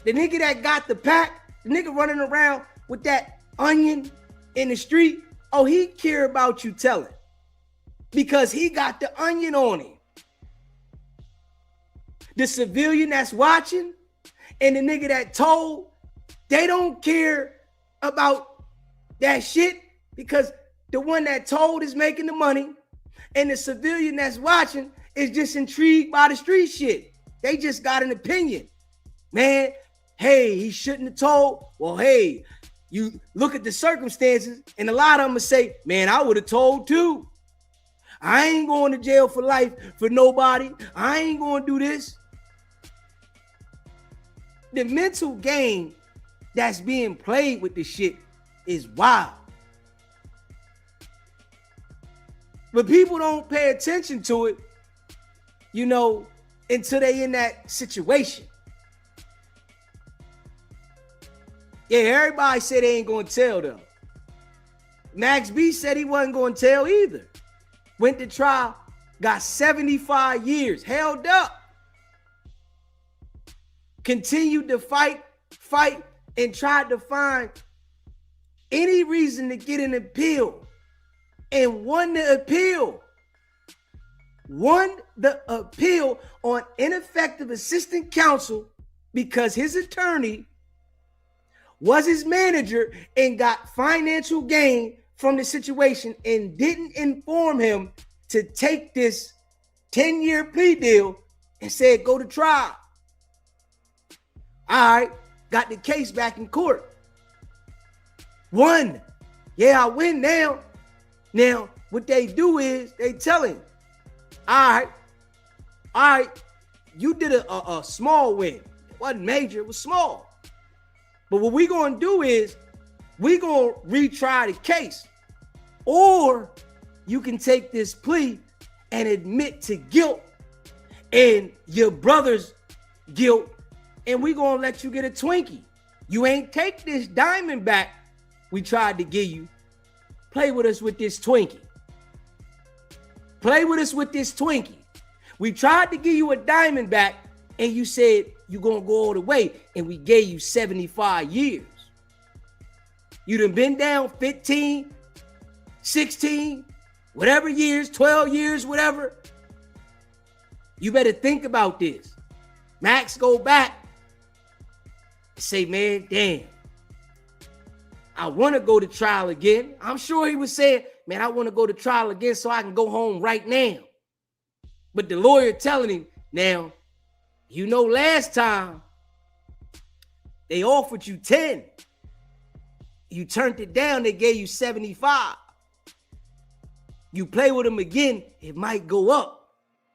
The nigga that got the pack, the nigga running around with that onion in the street, oh, he care about you telling because he got the onion on him. The civilian that's watching and the nigga that told, they don't care about that shit because the one that told is making the money and the civilian that's watching is just intrigued by the street shit. They just got an opinion. Man, hey, he shouldn't have told. Well, hey, you look at the circumstances and a lot of them will say, man, I would have told too. I ain't going to jail for life for nobody. I ain't going to do this. The mental game that's being played with this shit is wild. But people don't pay attention to it, you know, until they in that situation. Yeah, everybody said they ain't going to tell though. Max B said he wasn't going to tell either. Went to trial, got 75 years, held up. Continued to fight, and tried to find any reason to get an appeal. And won the appeal. Won the appeal on ineffective assistant counsel because his attorney was his manager and got financial gain from the situation and didn't inform him to take this 10-year plea deal and said, go to trial. All right, got the case back in court. Won. Yeah, I win now. Now, what they do is they tell him, all right, you did a small win. It wasn't major, it was small. But what we gonna do is we gonna retry the case. Or you can take this plea and admit to guilt and your brother's guilt, and we gonna let you get a Twinkie. You ain't take this diamond back we tried to give you. Play with us with this Twinkie. Play with us with this Twinkie. We tried to give you a diamond back, and you said you're going to go all the way, and we gave you 75 years. You done been down 15, 16, whatever years, 12 years, whatever. You better think about this. Max go back and say, man, damn, I want to go to trial again. I'm sure he was saying, man, I want to go to trial again so I can go home right now. But the lawyer telling him, now, you know, last time they offered you 10. You turned it down, they gave you 75. You play with them again, it might go up.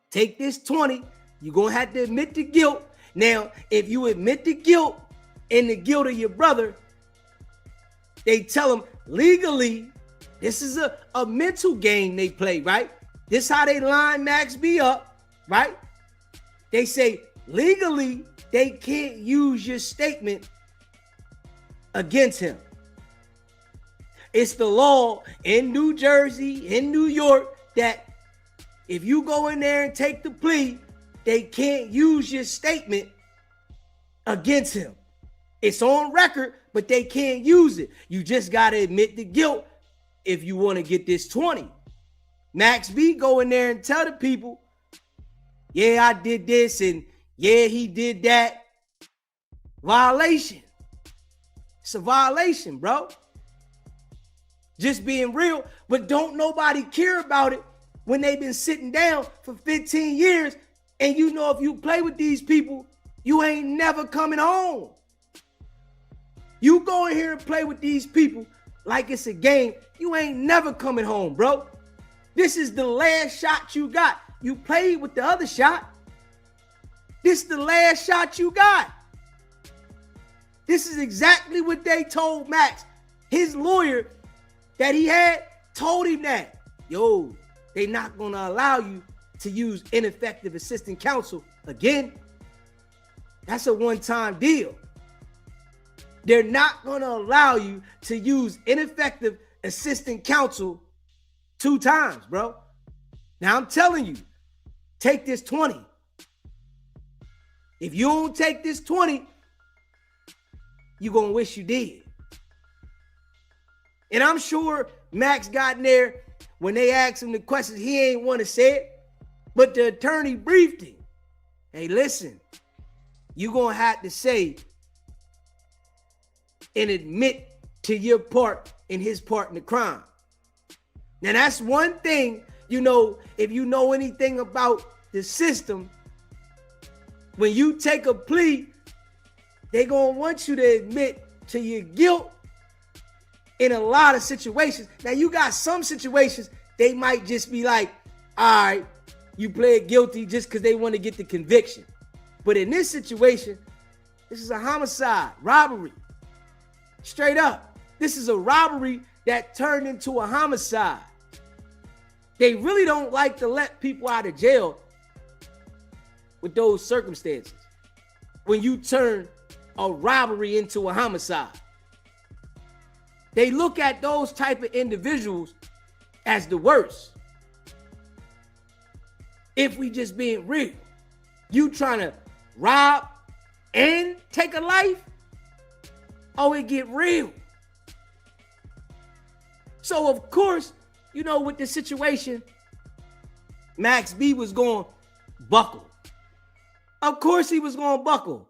Take this 20, you're going to have to admit the guilt. Now, if you admit the guilt and the guilt of your brother, they tell him legally, this is a mental game they play, right? This how they line Max B up, right? They say, legally, they can't use your statement against him. It's the law in New Jersey, in New York, that if you go in there and take the plea, they can't use your statement against him. It's on record, but they can't use it. You just got to admit the guilt if you want to get this 20. Max B go in there and tell the people, yeah, I did this, and yeah, he did that. Violation. It's a violation, bro. Just being real, but don't nobody care about it when they've been sitting down for 15 years, and you know if you play with these people, you ain't never coming home. You go in here and play with these people like it's a game, you ain't never coming home, bro. This is the last shot you got. You played with the other shot. This is the last shot you got. This is exactly what they told Max. His lawyer that he had told him that, yo, they not going to allow you to use ineffective assistant counsel again. That's a one-time deal. They're not going to allow you to use ineffective assistant counsel 2 times, bro. Now I'm telling you, take this 20. If you don't take this 20, you're going to wish you did. And I'm sure Max got in there when they asked him the questions, he ain't want to say it, but the attorney briefed him. Hey, listen, you're going to have to say and admit to your part and his part in the crime. Now, that's one thing, you know, if you know anything about the system, when you take a plea, they're going to want you to admit to your guilt in a lot of situations. Now, you got some situations, they might just be like, all right, you pled guilty just because they want to get the conviction. But in this situation, this is a homicide, robbery. Straight up. This is a robbery that turned into a homicide. They really don't like to let people out of jail with those circumstances. When you turn a robbery into a homicide. They look at those type of individuals as the worst. If we just being real, you trying to rob and take a life, oh, it get real. So of course, you know, with the situation, Max B was going to buckle. Of course he was going to buckle.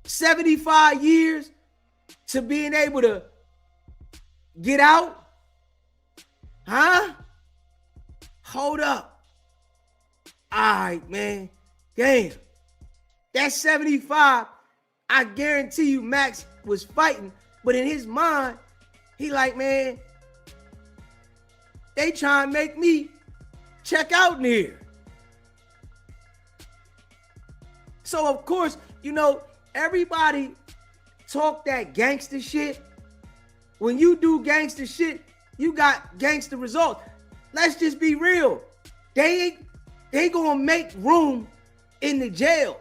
75 years to being able to get out? Huh? Hold up. All right, man. Damn. That's 75. I guarantee you Max was fighting, but in his mind, he like, man, they trying to make me check out in here. So, of course, you know, everybody talk that gangster shit. When you do gangster shit, you got gangster results. Let's just be real. They gonna make room in the jails.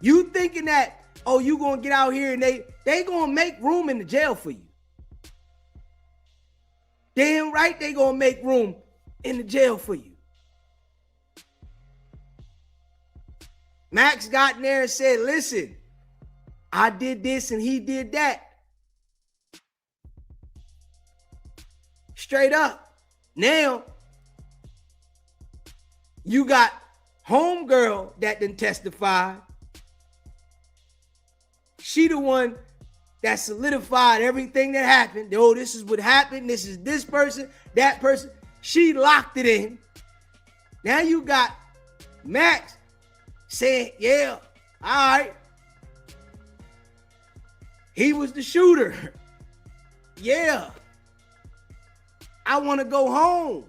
You thinking that, oh, you gonna get out here and they gonna make room in the jail for you. Damn right they gonna make room in the jail for you. Max got in there and said, listen, I did this and he did that. Straight up. Now, you got homegirl that done testified. She the one that solidified everything that happened. Oh, this is what happened. This is this person, that person. She locked it in. Now you got Max saying, yeah, all right. He was the shooter. Yeah. I want to go home.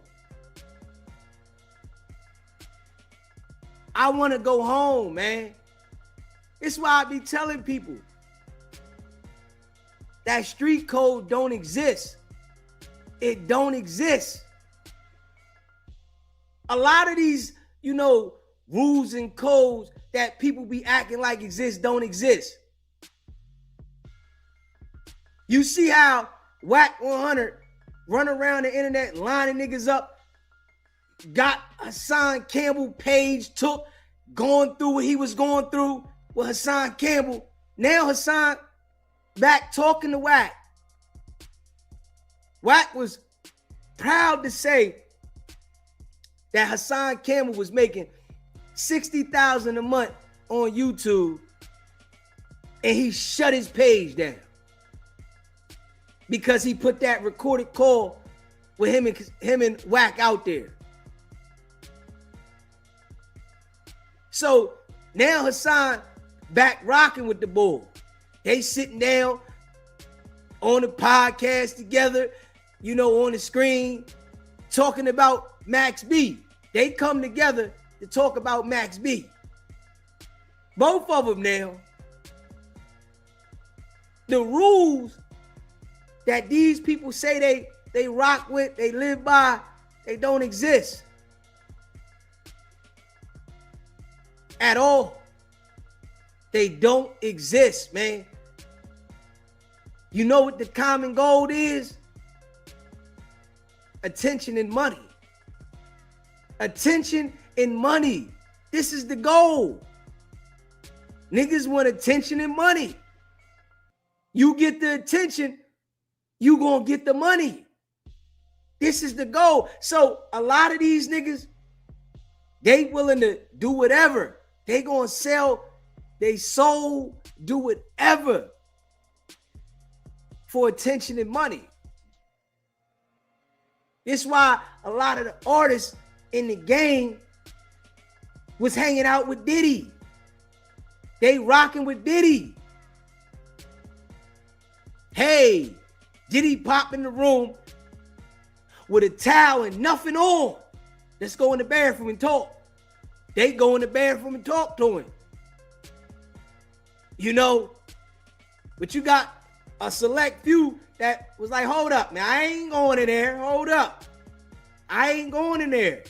I want to go home, man. It's why I be telling people that street code don't exist. It don't exist. A lot of these, rules and codes that people be acting like exist don't exist. You see how WACK100 run around the internet lining niggas up, got Hassan Campbell page going through what he was going through with Hassan Campbell. Now Hassan back talking to Wack. Wack was proud to say that Hassan Campbell was making $60,000 a month on YouTube, and he shut his page down because he put that recorded call with him and Wack out there. So now Hassan back rocking with the bull. They sitting down on the podcast together, on the screen, talking about Max B. They come together to talk about Max B. Both of them now. The rules that these people say they rock with, they live by, they don't exist at all. They don't exist, man. You know what the common goal is? Attention and money. Attention and money. This is the goal. Niggas want attention and money. You get the attention, you gonna get the money. This is the goal. So a lot of these niggas, they willing to do whatever. They gonna sell they soul, do whatever for attention and money. This is why a lot of the artists in the game was hanging out with Diddy. They rocking with Diddy. Hey, Diddy pop in the room with a towel and nothing on. Let's go in the bathroom and talk. They go in the bathroom and talk to him. But you got a select few that was like, hold up, man, I ain't going in there. Hold up. I ain't going in there.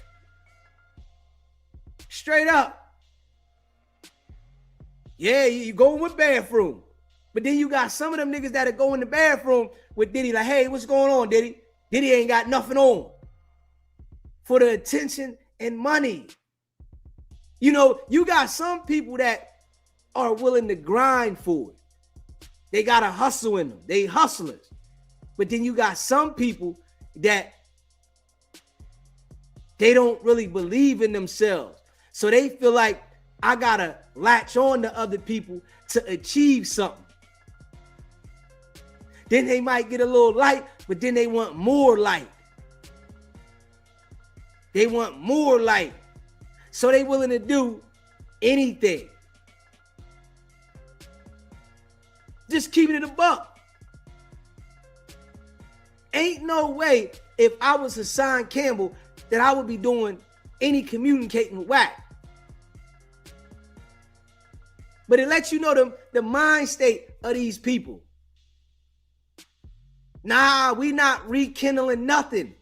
Straight up. Yeah, you go in the bathroom. But then you got some of them niggas that are going in the bathroom with Diddy like, hey, what's going on, Diddy? Diddy ain't got nothing on. For the attention and money. You got some people that are willing to grind for it. They got a hustle in them. They hustlers. But then you got some people that they don't really believe in themselves. So they feel like I gotta latch on to other people to achieve something. Then they might get a little light, but then they want more light. They want more light. So they willing to do anything. Just keeping it a buck. Ain't no way if I was Hassan Campbell that I would be doing any communicating with Wack. But it lets you know the mind state of these people. Nah, we not rekindling nothing.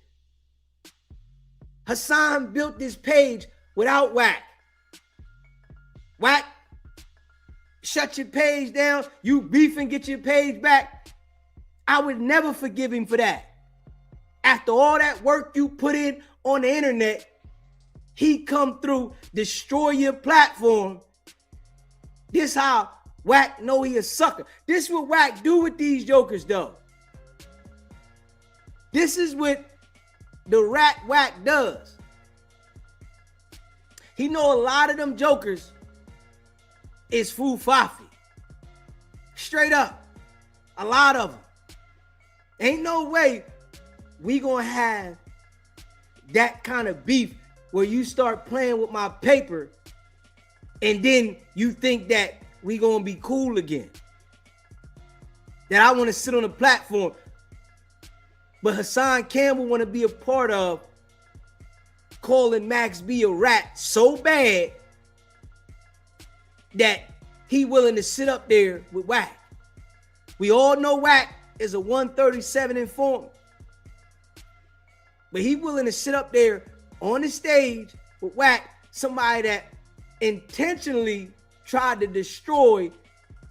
Hassan built this page without Wack. Wack, shut your page down. You beef and get your page back. I would never forgive him for that. After all that work you put in on the internet, he come through, destroy your platform, This how Wack know he a sucker. This what Wack do with these jokers though. This is what the rat Wack does. He know a lot of them jokers is foo-fafi. Straight up. A lot of them. Ain't no way we gonna have that kind of beef where you start playing with my paper and then you think that we gonna be cool again. That I want to sit on a platform. But Hassan Campbell want to be a part of calling Max B a rat so bad that he willing to sit up there with Wack. We all know Wack is a 137 informant. But he willing to sit up there on the stage with Wack, somebody that intentionally tried to destroy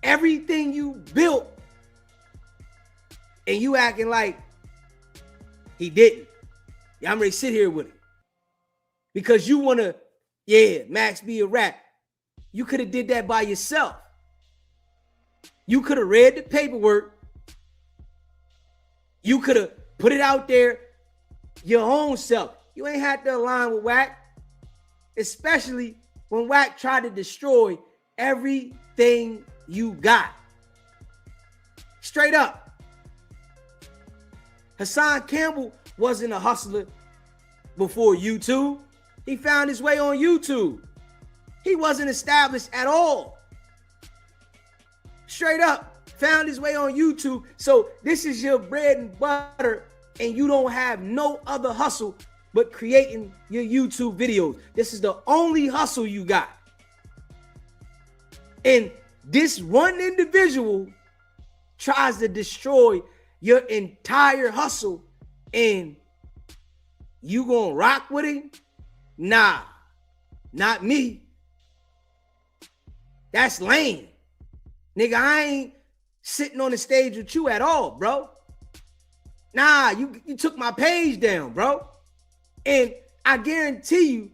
everything you built, and you acting like he didn't. Yeah, I'm ready to sit here with him. Because you want to, yeah, Max be a rat. You could have did that by yourself. You could have read the paperwork. You could have put it out there your own self. You ain't had to align with Wack. Especially when Wack tried to destroy everything you got. Straight up. Hassan Campbell wasn't a hustler before YouTube. He found his way on YouTube. He wasn't established at all. Straight up, found his way on YouTube. So this is your bread and butter, and you don't have no other hustle but creating your YouTube videos. This is the only hustle you got. And this one individual tries to destroy your entire hustle, and you gonna rock with him? Nah, not me. That's lame. Nigga, I ain't sitting on the stage with you at all, bro. Nah, you took my page down, bro. And I guarantee you,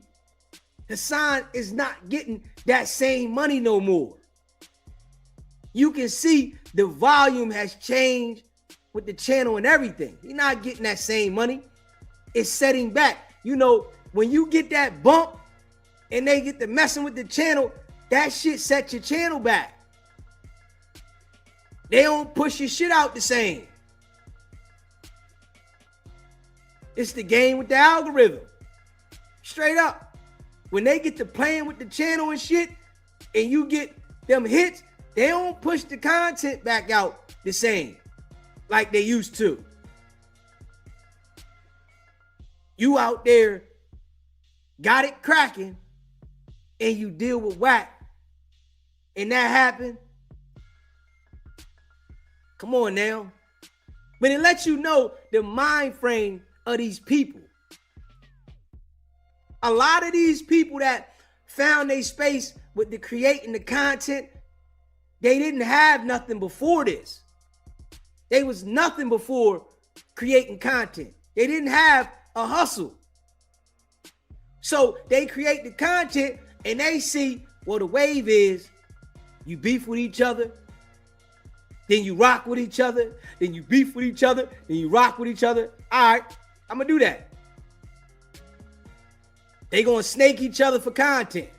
Hassan is not getting that same money no more. You can see the volume has changed with the channel and everything. You're not getting that same money. It's setting back. You know, when you get that bump and they get to messing with the channel, that shit sets your channel back. They don't push your shit out the same. It's the game with the algorithm. Straight up. When they get to playing with the channel and shit, and you get them hits, they don't push the content back out the same like they used to. You out there got it cracking, and you deal with Wack, and that happened. Come on now. But it lets you know the mind frame of these people. A lot of these people that found their space with the creating the content, they didn't have nothing before this. They was nothing before creating content. They didn't have a hustle. So they create the content and they see, well, the wave is you beef with each other, then you rock with each other, then you beef with each other, then you rock with each other. All right, I'm gonna do that. They gonna snake each other for content.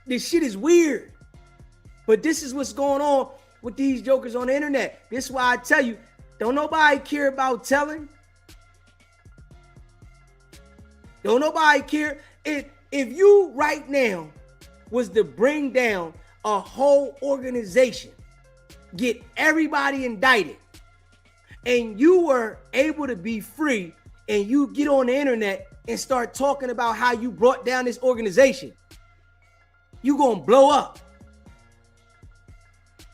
This shit is weird. But this is what's going on with these jokers on the internet. This is why I tell you, don't nobody care about telling. Don't nobody care. If you right now was to bring down a whole organization, get everybody indicted, and you were able to be free, and you get on the internet and start talking about how you brought down this organization, you gonna blow up.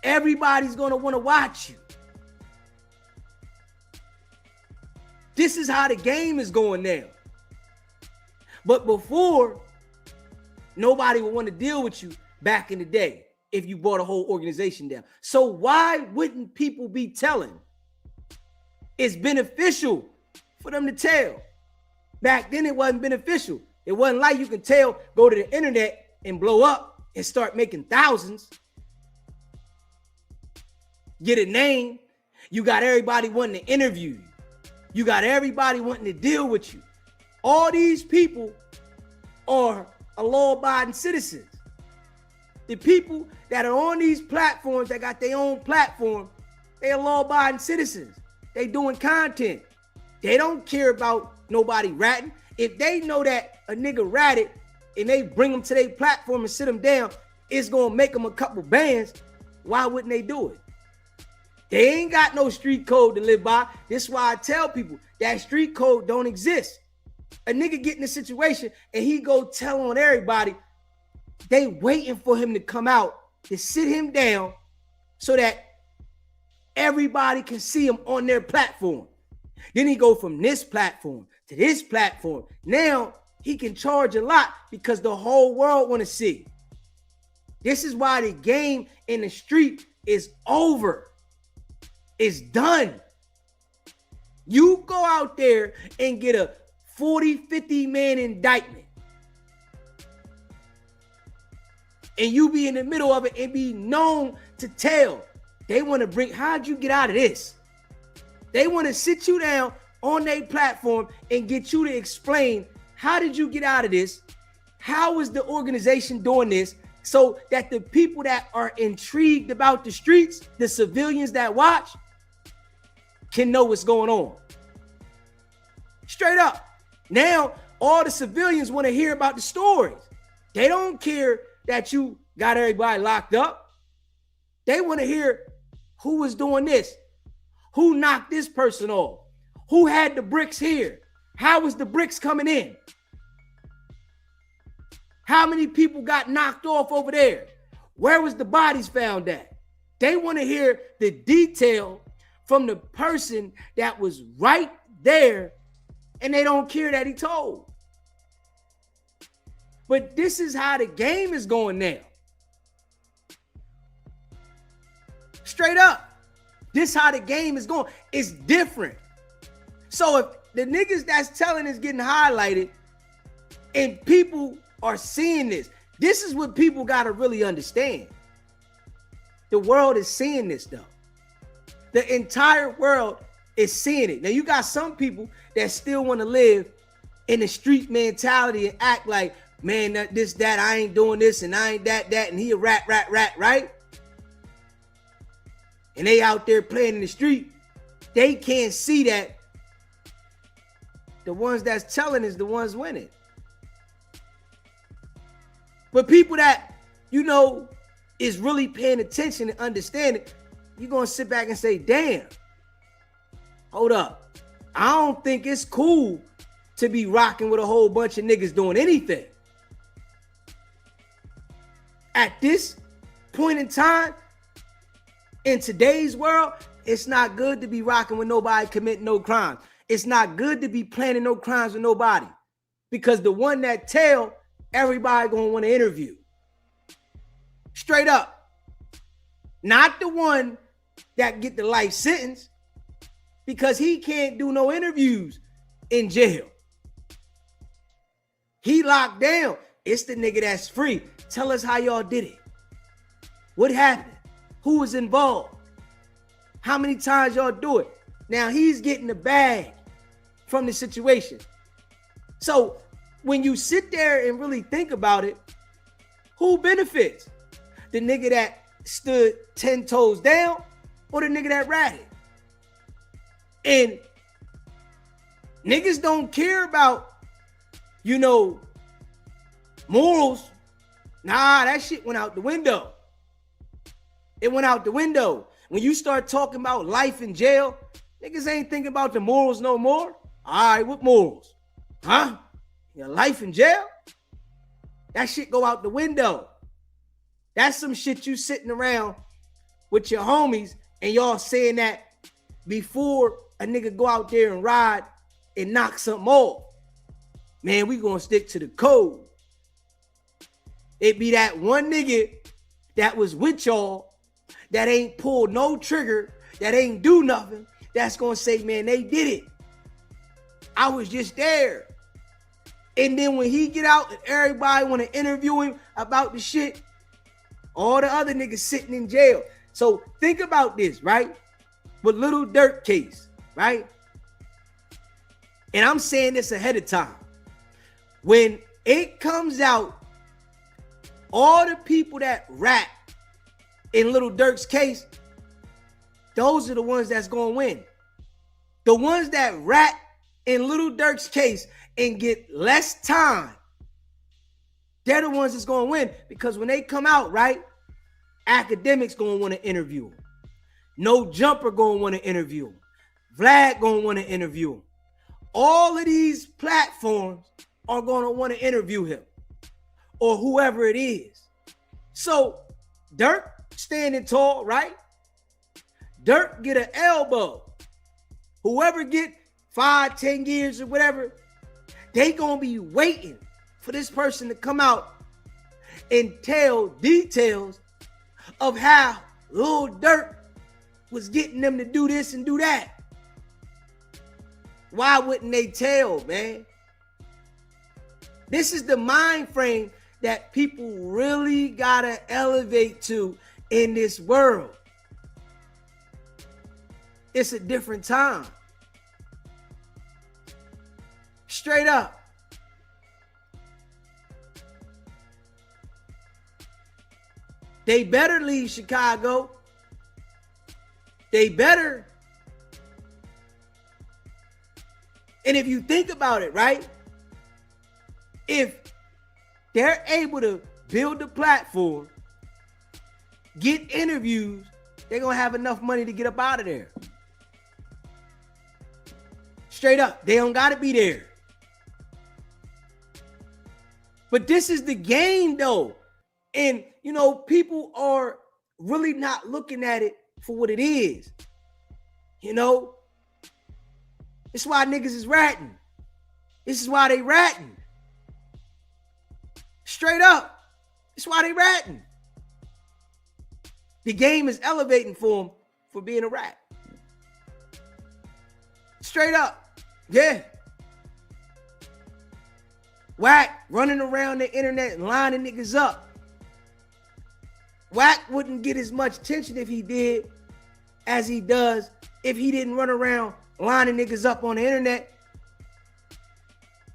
Everybody's gonna want to watch you. This is how the game is going now. But before, nobody would want to deal with you back in the day if you brought a whole organization down. So why wouldn't people be telling? It's beneficial for them to tell. Back then, it wasn't beneficial. It wasn't like you can tell, go to the internet and blow up. and start making thousands, get a name, you got everybody wanting to interview you. You got everybody wanting to deal with you. All these people are law-abiding citizens. The people that are on these platforms that got their own platform, they are law-abiding citizens. They doing content. They don't care about nobody ratting. If they know that a nigga ratted and they bring them to their platform and sit them down, it's gonna make them a couple bands, why wouldn't they do it? They ain't got no street code to live by. This is why I tell people that street code don't exist. A nigga get in a situation and he go tell on everybody, they waiting for him to come out to sit him down so that everybody can see him on their platform. Then he go from this platform to this platform. Now he can charge a lot because the whole world want to see. This is why the game in the street is over. It's done. You go out there and get a 40, 50 man indictment. And you be in the middle of it and be known to tell. They want to bring, how'd you get out of this? They want to sit you down on their platform and get you to explain, how did you get out of this? How is the organization doing this? So that the people that are intrigued about the streets, the civilians that watch, can know what's going on. Straight up. Now, all the civilians want to hear about the stories. They don't care that you got everybody locked up. They want to hear who was doing this, who knocked this person off, who had the bricks here, how was the bricks coming in, how many people got knocked off over there, where was the bodies found at. They want to hear the detail from the person that was right there, and they don't care that he told. But this is how the game is going now. Straight up. This how the game is going. It's different. So if the niggas that's telling is getting highlighted and people are seeing this, this is what people got to really understand. The world is seeing this though. The entire world is seeing it. Now you got some people that still want to live in the street mentality and act like, man, that, I ain't doing this and I ain't that, and he a rat, right? And they out there playing in the street. They can't see that the ones that's telling is the ones winning. But people that, is really paying attention and understanding, you're going to sit back and say, damn, hold up. I don't think it's cool to be rocking with a whole bunch of niggas doing anything. At this point in time, in today's world, it's not good to be rocking with nobody committing no crimes. It's not good to be planning no crimes with nobody. Because the one that tell, everybody gonna want to interview. Straight up. Not the one that get the life sentence, because he can't do no interviews in jail. He locked down. It's the nigga that's free. Tell us how y'all did it. What happened? Who was involved? How many times y'all do it? Now he's getting the bag from the situation. So when you sit there and really think about it, who benefits? The nigga that stood 10 toes down or the nigga that ratted? And niggas don't care about, morals. Nah, that shit went out the window. It went out the window. When you start talking about life in jail, niggas ain't thinking about the morals no more. All right, what morals? Huh? Your life in jail? That shit go out the window. That's some shit you sitting around with your homies and y'all saying that before a nigga go out there and ride and knock something off. Man, we gonna stick to the code. It be that one nigga that was with y'all that ain't pulled no trigger, that ain't do nothing, that's gonna say, man, they did it. I was just there. And then when he get out and everybody want to interview him about the shit, All the other niggas sitting in jail. So think about this, right? With Lil Durk case, right? And I'm saying this ahead of time. When it comes out, all the people that rap in Lil Durk's case, those are the ones that's going to win. The ones that rap in Lil Durk's case and get less time, they're the ones that's going to win. Because when they come out, right, academics going to want to interview them. No Jumper going to want to interview them. Vlad going to want to interview him. All of these platforms are going to want to interview him or whoever it is. So Durk standing tall, right? Durk get an elbow. Whoever get 5, 10 years or whatever, they going to be waiting for this person to come out and tell details of how Lil Durk was getting them to do this and do that. Why wouldn't they tell, man? This is the mind frame that people really gotta elevate to in this world. It's a different time. Straight up. They better leave Chicago. They better. And if you think about it, right? If they're able to build a platform, get interviews, they're going to have enough money to get up out of there. Straight up. They don't got to be there. But this is the game, though. And, you know, people are really not looking at it for what it is. You know? This is why niggas is ratting. This is why they ratting. Straight up. That's why they ratting. The game is elevating for them for being a rat. Straight up. Yeah. Wack running around the internet and lining niggas up. Wack wouldn't get as much attention if he did as he does if he didn't run around lining niggas up on the internet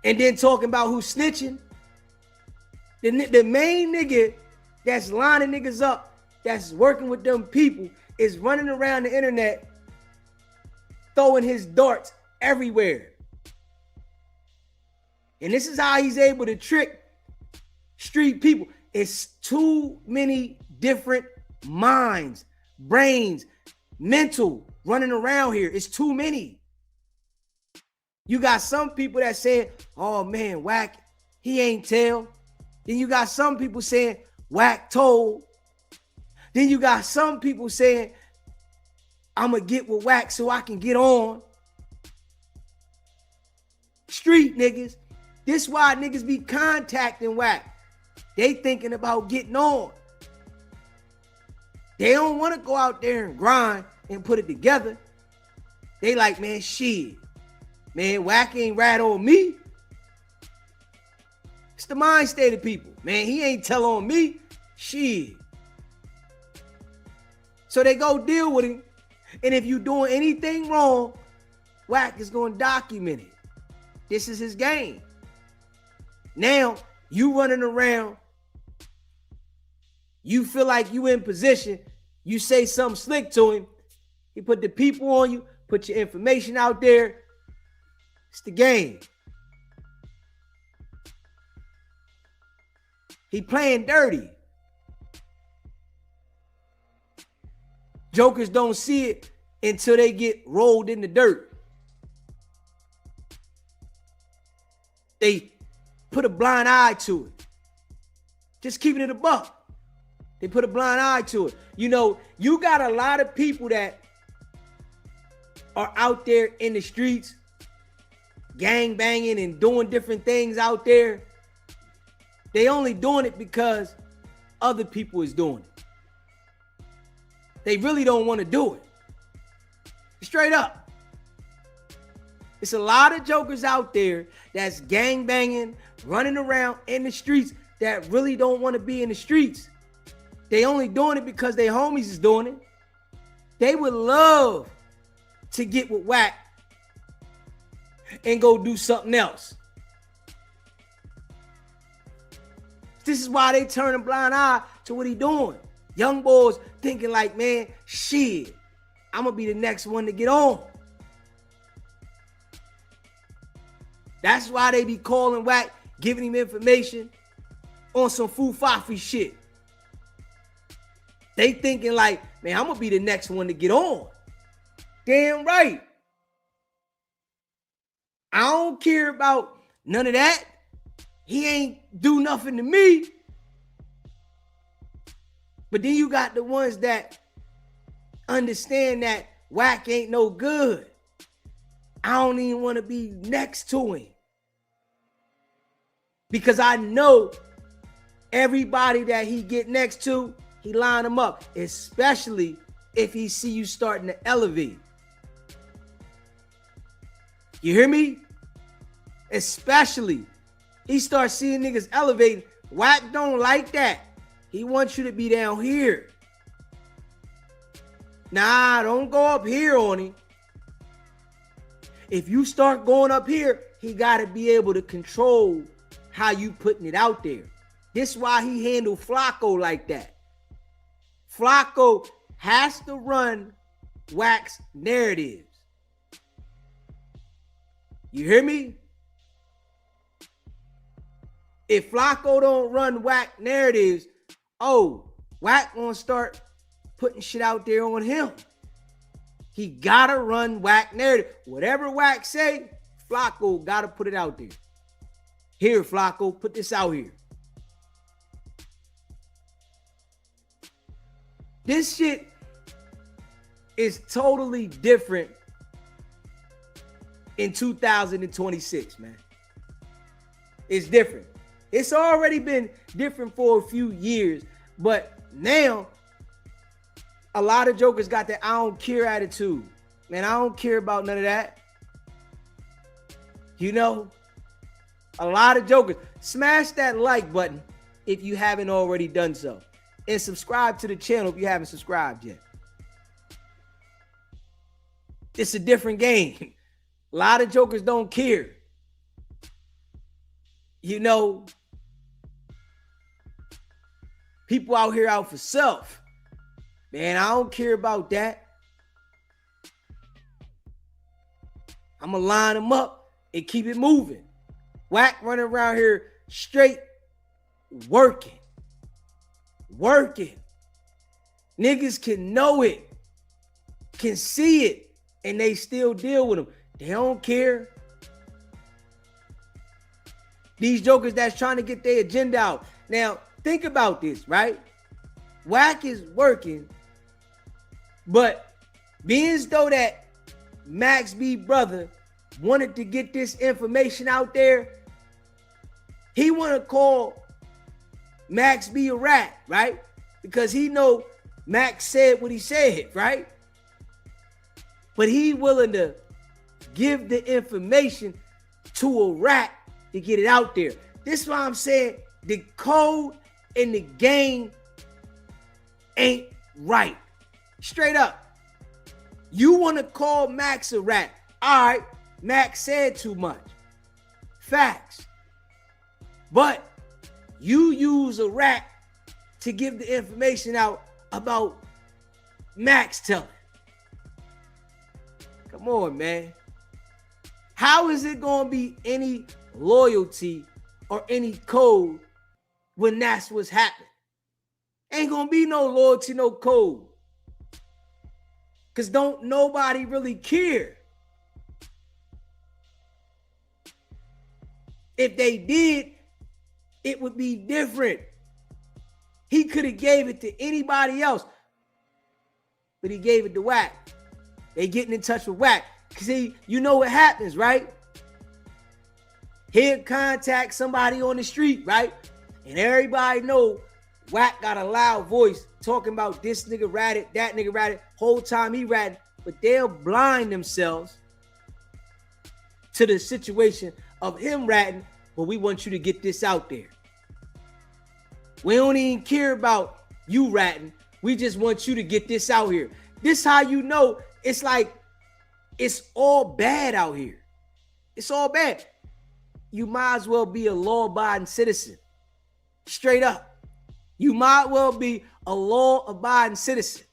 and then talking about who's snitching. The main nigga that's lining niggas up, that's working with them people, is running around the internet throwing his darts everywhere. And this is how he's able to trick street people. It's too many different minds, brains, mental running around here. It's too many. You got some people that saying, oh man, Wack, he ain't tell. Then you got some people saying, Wack told. Then you got some people saying, I'm going to get with Wack so I can get on. Street niggas. This why niggas be contacting Wack. They thinking about getting on. They don't want to go out there and grind and put it together. They like, man, shit. Man, Wack ain't rat on me. It's the mind state of people. Man, he ain't tell on me. Shit. So they go deal with him. And if you doing anything wrong, Wack is going to document it. This is his game. Now, you running around. You feel like you in position. You say something slick to him. He put the people on you. Put your information out there. It's the game. He playing dirty. Jokers don't see it until they get rolled in the dirt. They put a blind eye to it. Just keeping it a buck. They put a blind eye to it. You know, you got a lot of people that are out there in the streets, gang banging and doing different things out there. They only doing it because other people is doing it. They really don't want to do it. Straight up. It's a lot of jokers out there that's gang banging, running around in the streets that really don't want to be in the streets. They only doing it because their homies is doing it. They would love to get with Wack and go do something else. This is why they turn a blind eye to what he doing. Young boys thinking like, man, shit, I'm going to be the next one to get on. That's why they be calling Wack, giving him information on some foo-fafi shit. They thinking like, man, I'm going to be the next one to get on. Damn right. I don't care about none of that. He ain't do nothing to me. But then you got the ones that understand that Wack ain't no good. I don't even want to be next to him. Because I know everybody that he get next to, he line them up. Especially if he see you starting to elevate. You hear me? Especially. He starts seeing niggas elevating. Wack don't like that. He wants you to be down here. Nah, don't go up here on him. If you start going up here, he got to be able to control how you putting it out there. This is why he handled Flacco like that. Flacco has to run Wack's narratives. You hear me? If Flacco don't run Wack narratives, Wack gonna start putting shit out there on him. He gotta run Wack narrative. Whatever Wack say, Flacco gotta put it out there. Here, Flacco, put this out here. This shit is totally different in 2026, man. It's different. It's already been different for a few years, but now a lot of jokers got that I don't care attitude. Man, I don't care about none of that. You know, a lot of jokers. Smash that like button if you haven't already done so. And subscribe to the channel if you haven't subscribed yet. It's a different game. A lot of jokers don't care. You know, people out here out for self. Man, I don't care about that. I'm going to line them up and keep it moving. Wack running around here straight working. Working. Niggas can know it, can see it, and they still deal with them. They don't care. These jokers that's trying to get their agenda out. Now, think about this, right? Wack is working, but being as though that Max B brother wanted to get this information out there, he want to call Max B a rat, right? Because he know Max said what he said, right? But he willing to give the information to a rat to get it out there. This is why I'm saying the code in the game ain't right. Straight up. You want to call Max a rat. All right, Max said too much. Facts. But you use a rat to give the information out about Max telling. Come on, man. How is it going to be any loyalty or any code when that's what's happening? Ain't going to be no loyalty, no code. Because don't nobody really care. If they did, it would be different. He could have gave it to anybody else, but he gave it to Wack. They getting in touch with Wack. See, you know what happens, right? He'll contact somebody on the street, right? And everybody know Wack got a loud voice talking about this nigga ratted, that nigga ratted, whole time he ratted, but they'll blind themselves to the situation of him ratting, but we want you to get this out there. We don't even care about you ratting. We just want you to get this out here. This how you know it's like it's all bad out here. It's all bad. You might as well be a law-abiding citizen. Straight up. You might well be a law-abiding citizen.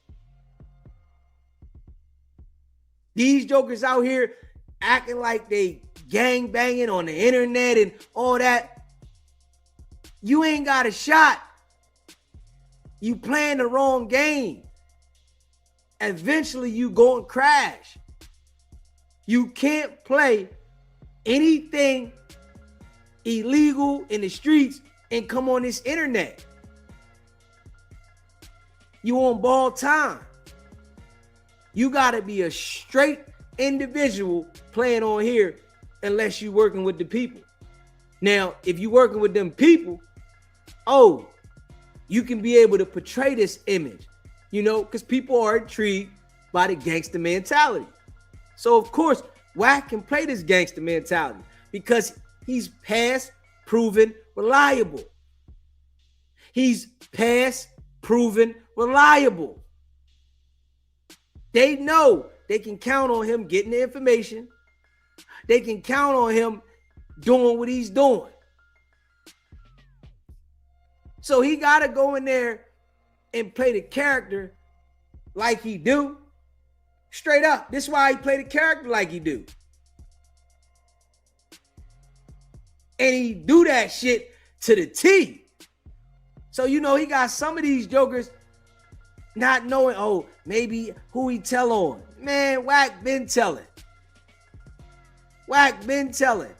These jokers out here acting like they gang banging on the internet and all that. You ain't got a shot. You playing the wrong game. Eventually you going to crash. You can't play anything illegal in the streets and come on this internet. You on ball time. You got to be a straight individual playing on here unless you working with the people. Now, if you working with them people, you can be able to portray this image, because people are intrigued by the gangster mentality. So, of course, Wack can play this gangster mentality because he's past, proven, reliable. He's past, proven, reliable. They know they can count on him getting the information. They can count on him doing what he's doing. So he got to go in there and play the character like he do. Straight up. This is why he play the character like he do. And he do that shit to the T. So, he got some of these jokers not knowing, maybe who he tell on. Man, Wack been telling. Wack been telling.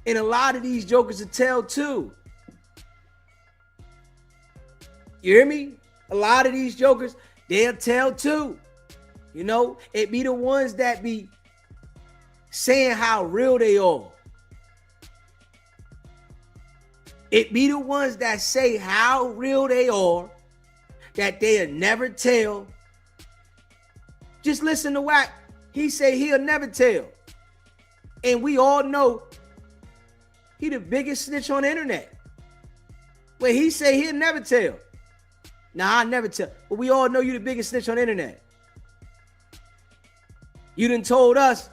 And a lot of these jokers will tell too. You hear me? A lot of these jokers, they'll tell too. It be the ones that be saying how real they are. It be the ones that say how real they are, that they'll never tell. Just listen to Wack. He say he'll never tell. And we all know he the biggest snitch on the internet. But he say he'll never tell. Nah, I never tell. But we all know you the biggest snitch on the internet. You done told us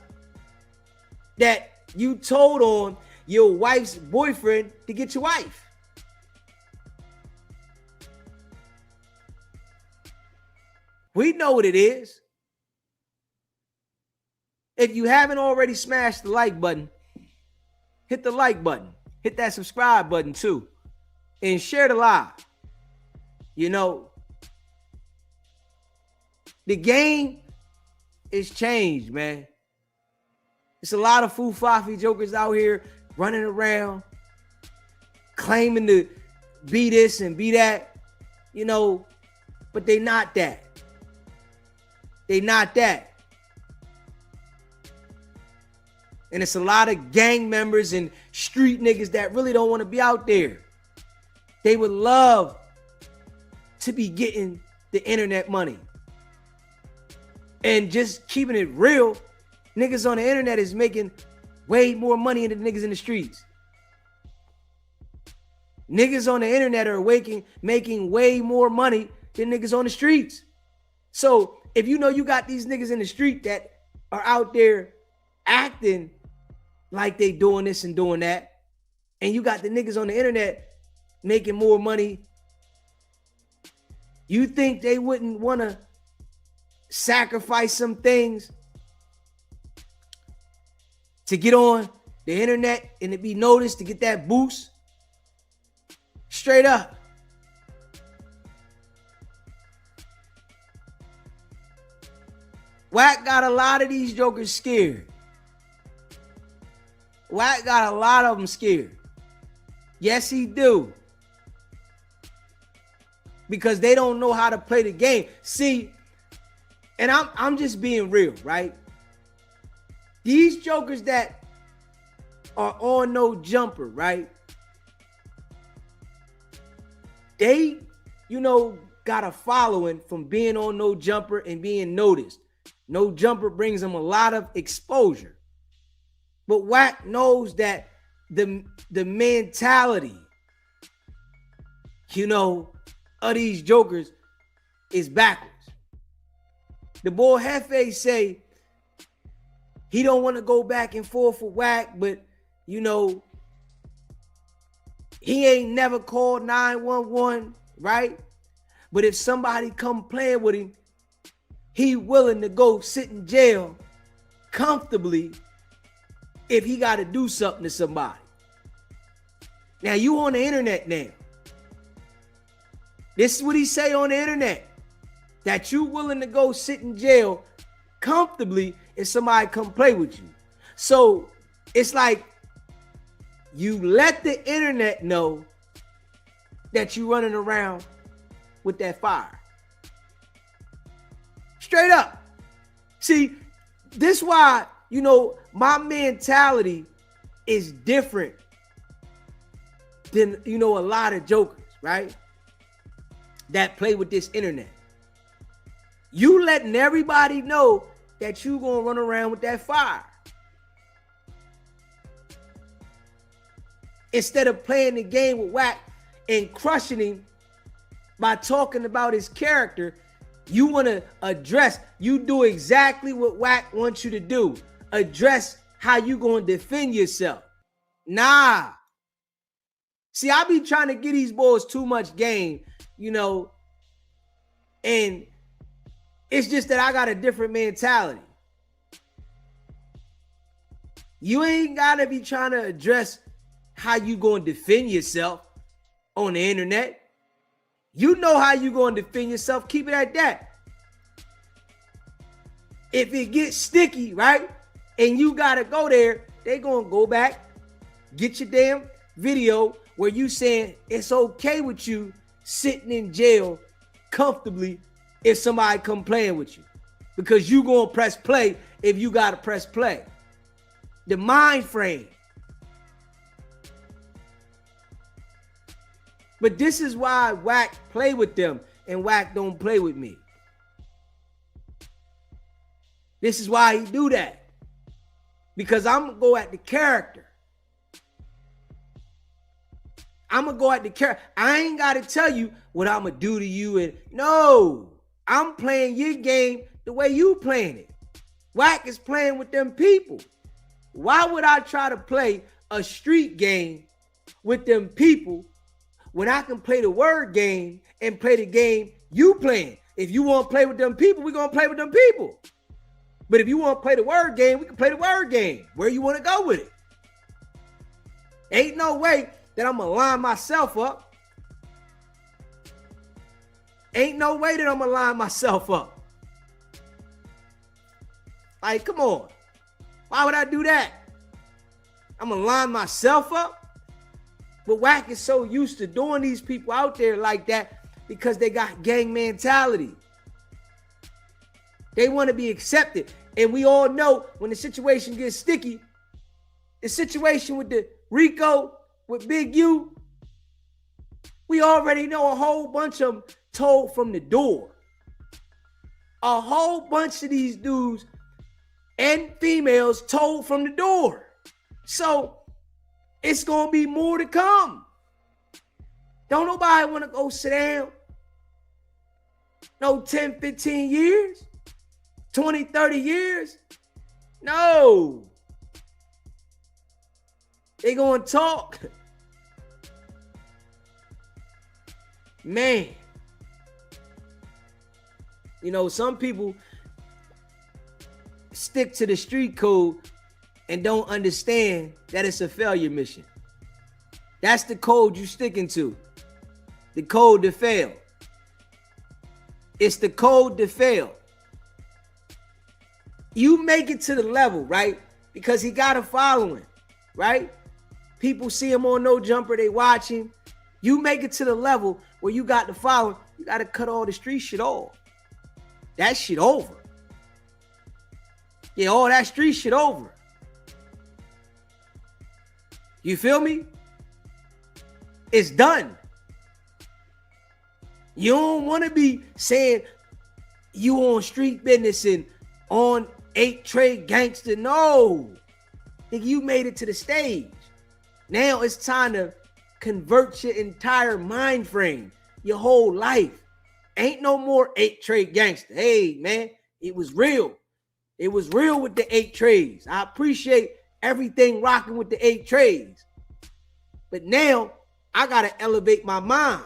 that you told on your wife's boyfriend to get your wife. We know what it is. If you haven't already smashed the like button, hit the like button. Hit that subscribe button too. And share the live. The game is changed, man. It's a lot of foo-faffy jokers out here running around, claiming to be this and be that, but they not that. They not that. And it's a lot of gang members and street niggas that really don't want to be out there. They would love to be getting the internet money. And just keeping it real, niggas on the internet is making way more money than the niggas in the streets. Niggas on the internet are making way more money than niggas on the streets. So if you got these niggas in the street that are out there acting like they doing this and doing that, and you got the niggas on the internet making more money, you think they wouldn't want to sacrifice some things to get on the internet and to be noticed, to get that boost? Straight up. Wack got a lot of these jokers scared. Wack got a lot of them scared. Yes, he do. Because they don't know how to play the game. See, and I'm just being real, right? These jokers that are on no jumper, right? They, got a following from being on no jumper and being noticed. No jumper brings them a lot of exposure. But Wack knows that the mentality of these jokers is backwards. The boy Hefe say he don't want to go back and forth with Wack, but he ain't never called 911, right? But if somebody come playing with him, he willing to go sit in jail comfortably if he got to do something to somebody. Now, you on the internet now. This is what he say on the internet. That you willing to go sit in jail comfortably if somebody come play with you. So, it's like you let the internet know that you running around with that fire. Straight up. See, this why, my mentality is different than, a lot of jokers, right? That play with this internet. You letting everybody know that you gonna run around with that fire. Instead of playing the game with Wack and crushing him by talking about his character, you want to you do exactly what Wack wants you to do. Address how you going to defend yourself. Nah. See, I be trying to get these boys too much game, and it's just that I got a different mentality. You ain't got to be trying to address how you going to defend yourself on the internet. You know how you going to defend yourself. Keep it at that. If it gets sticky, right, and you got to go there, they going to go back, get your damn video where you saying it's okay with you sitting in jail comfortably if somebody come playing with you. Because you going to press play if you got to press play. The mind frame. But this is why Wack play with them and Wack don't play with me. This is why he do that. Because I'm going to go at the character. I'm going to go at the character. I ain't got to tell you what I'm going to do to you. And no, I'm playing your game the way you playing it. Wack is playing with them people. Why would I try to play a street game with them people when I can play the word game and play the game you playing? If you want to play with them people, we're going to play with them people. But if you want to play the word game, we can play the word game. Where you want to go with it? Ain't no way that I'm going to line myself up. Ain't no way that I'm going to line myself up. Like, come on. Why would I do that? I'm going to line myself up? But Wack is so used to doing these people out there like that because they got gang mentality. They want to be accepted. And we all know when the situation gets sticky, the situation with the Rico, with Big U, we already know a whole bunch of them told from the door. A whole bunch of these dudes and females told from the door. So it's going to be more to come. Don't nobody want to go sit down. No 10, 15 years, 20, 30 years. No. They going to talk. Man. Some people stick to the street code and don't understand that it's a failure mission. That's the code you sticking to. The code to fail. It's the code to fail. You make it to the level, right? Because he got a following, right? People see him on No Jumper, they watch him. You make it to the level where you got the following, you got to cut all the street shit off. That shit over. Yeah, all that street shit over. You feel me? It's done. You don't want to be saying you on street business and on 8 trade gangster. No. Nigga, you made it to the stage. Now it's time to converts your entire mind frame, your whole life. Ain't no more 8 trade gangster. Hey, man, it was real. It was real with the 8 trades. I appreciate everything rocking with the 8 trades. But now I got to elevate my mind.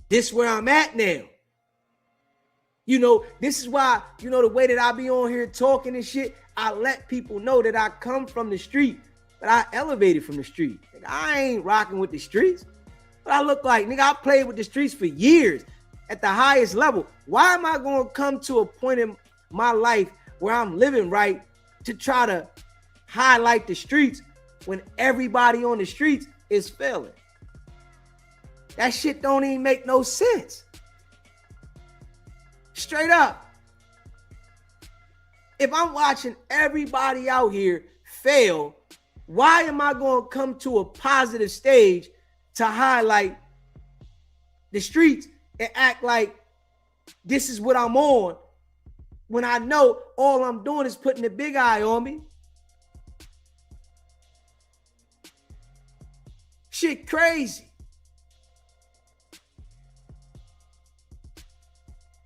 This is where I'm at now. You know, this is why, you know, the way that I be on here talking and shit, I let people know that I come from the street, but I elevated from the street. Nigga, I ain't rocking with the streets. But I look like, nigga, I played with the streets for years at the highest level. Why am I going to come to a point in my life where I'm living right to try to highlight the streets when everybody on the streets is failing? That shit don't even make no sense. Straight up. If I'm watching everybody out here fail, why am I going to come to a positive stage to highlight the streets and act like this is what I'm on when I know all I'm doing is putting the big eye on me? Shit crazy.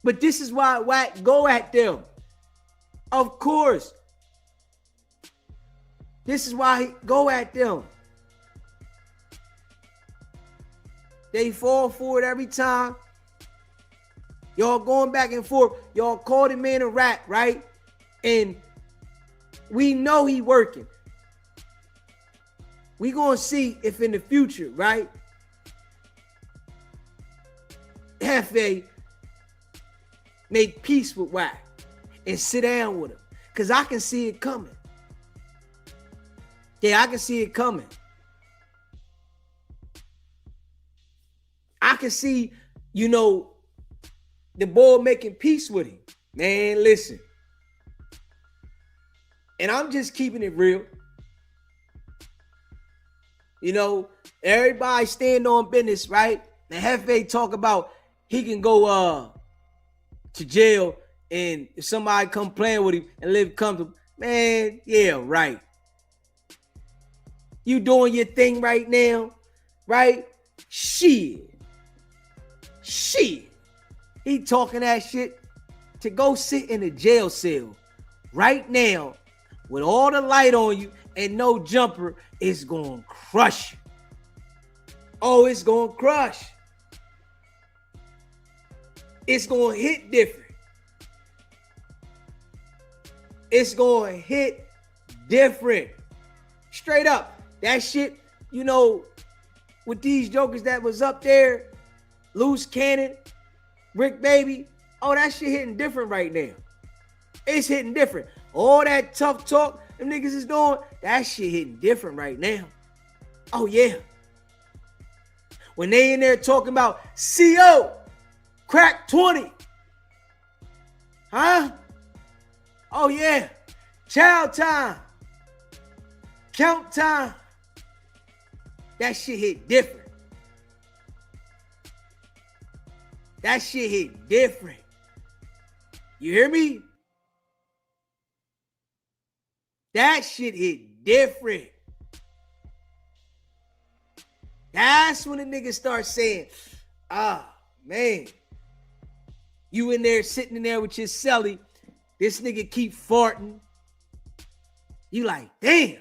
But this is why Wack go at them. Of course. This is why he go at them. They fall for it every time. Y'all going back and forth. Y'all call the man a rat, right? And we know he working. We gonna see if in the future, right? Hefe make peace with Wack and sit down with him. Because I can see it coming. Yeah, I can see it coming. I can see, you know, the boy making peace with him. Man, listen. And I'm just keeping it real. You know, everybody stand on business, right? And Hefe talk about he can go to jail, and if somebody come playing with him and live comfortable, man, yeah, right. You doing your thing right now, right? Shit. He talking that shit to go sit in a jail cell right now with all the light on you and no jumper is going to crush you. Oh, it's going to crush. It's going to hit different. It's going to hit different. Straight up. That shit, you know, with these jokers that was up there, Loose Cannon, Rick Baby, oh, that shit hitting different right now. It's hitting different. All that tough talk them niggas is doing, that shit hitting different right now. Oh, yeah. When they in there talking about CO, crack 20. Huh? Oh, yeah. Chow time. Count time. That shit hit different. That shit hit different. You hear me? That shit hit different. That's when the niggas start saying, man, you in there sitting in there with your celly, this nigga keep farting. You like, damn,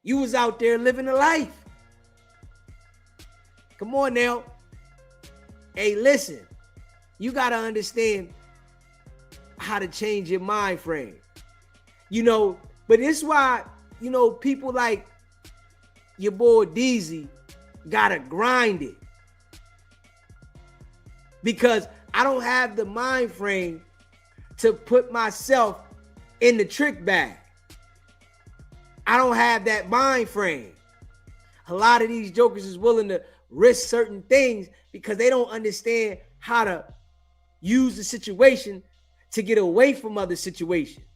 you was out there living a life. Come on now. Hey, listen, you got to understand how to change your mind frame. You know, but it's why, you know, people like your boy DZ gotta grind it. Because I don't have the mind frame to put myself in the trick bag. I don't have that mind frame. A lot of these jokers is willing to risk certain things because they don't understand how to use the situation to get away from other situations.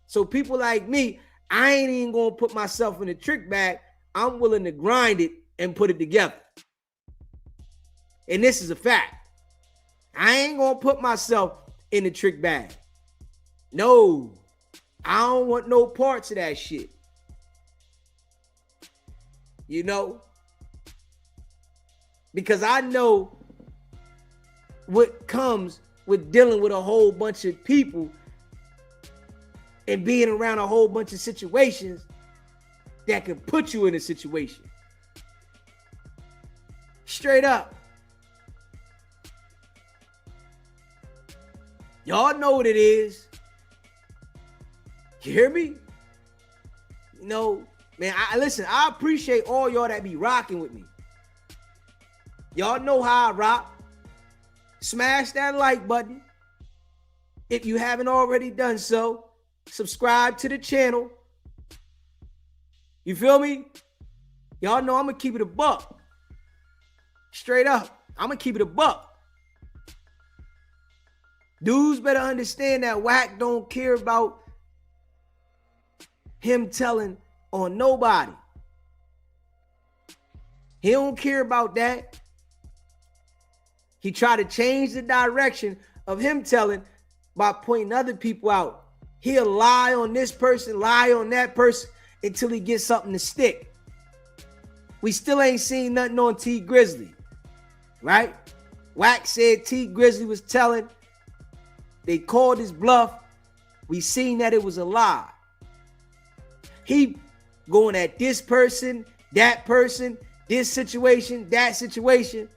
So people like me, I ain't even gonna put myself in the trick bag. I'm willing to grind it and put it together. And this is a fact. I ain't gonna put myself in the trick bag. No, I don't want no parts of that shit. you know, because I know what comes with dealing with a whole bunch of people and being around a whole bunch of situations that can put you in a situation. Straight up. Y'all know what it is. You hear me? You know, man, listen, I appreciate all y'all that be rocking with me. Y'all know how I rock. Smash that like button. If you haven't already done so, subscribe to the channel. You feel me? Y'all know I'm going to keep it a buck. Straight up. I'm going to keep it a buck. Dudes better understand that Wack don't care about him telling on nobody. He don't care about that. He tried to change the direction of him telling by pointing other people out. He'll lie on this person, lie on that person until he gets something to stick. We still ain't seen nothing on T Grizzly, right? Wack said T Grizzly was telling. They called his bluff. We seen that it was a lie. He going at this person, this situation, that situation.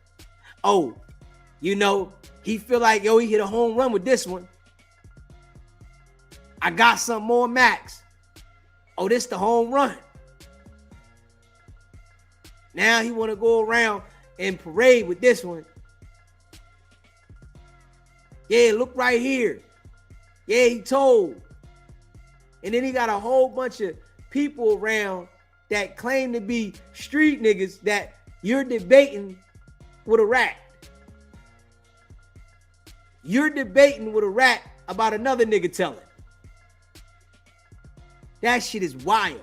Oh, you know, he feel like, yo, he hit a home run with this one. I got some more max. Oh, this the home run. Now he want to go around and parade with this one. Yeah, look right here. Yeah, he told. And then he got a whole bunch of people around that claim to be street niggas that you're debating with a rat. You're debating with a rat about another nigga telling. That shit is wild.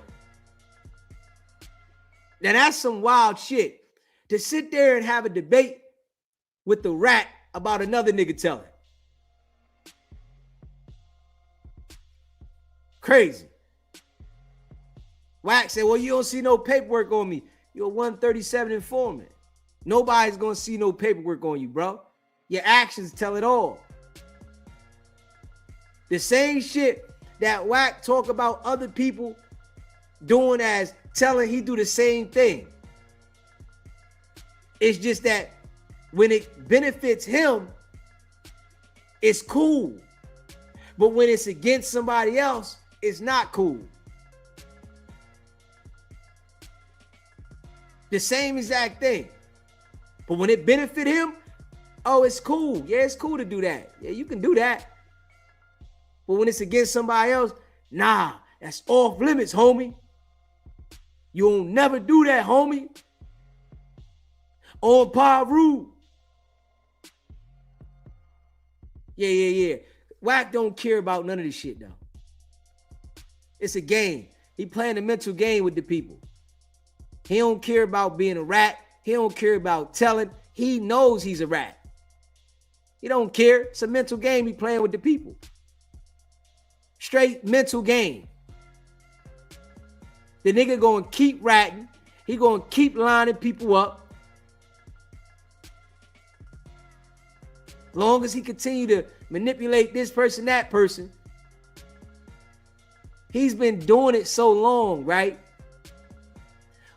Now that's some wild shit. To sit there and have a debate with the rat about another nigga telling. Crazy. Wack said, well, you don't see no paperwork on me. You're a 137 informant. Nobody's going to see no paperwork on you, bro. Your actions tell it all. The same shit that Wack talk about other people doing as telling he do the same thing. It's just that when it benefits him, it's cool. But when it's against somebody else, it's not cool. The same exact thing. But when it benefit him, oh, it's cool. Yeah, it's cool to do that. Yeah, you can do that. But when it's against somebody else, nah, that's off limits, homie. You'll never do that, homie. On par rule. Yeah. Wack don't care about none of this shit, though. It's a game. He playing a mental game with the people. He don't care about being a rat. He don't care about telling. He knows he's a rat. He don't care. It's a mental game he playing with the people. Straight mental game. The nigga gonna keep ratting. He gonna keep lining people up. Long as he continue to manipulate this person, that person. He's been doing it so long, right?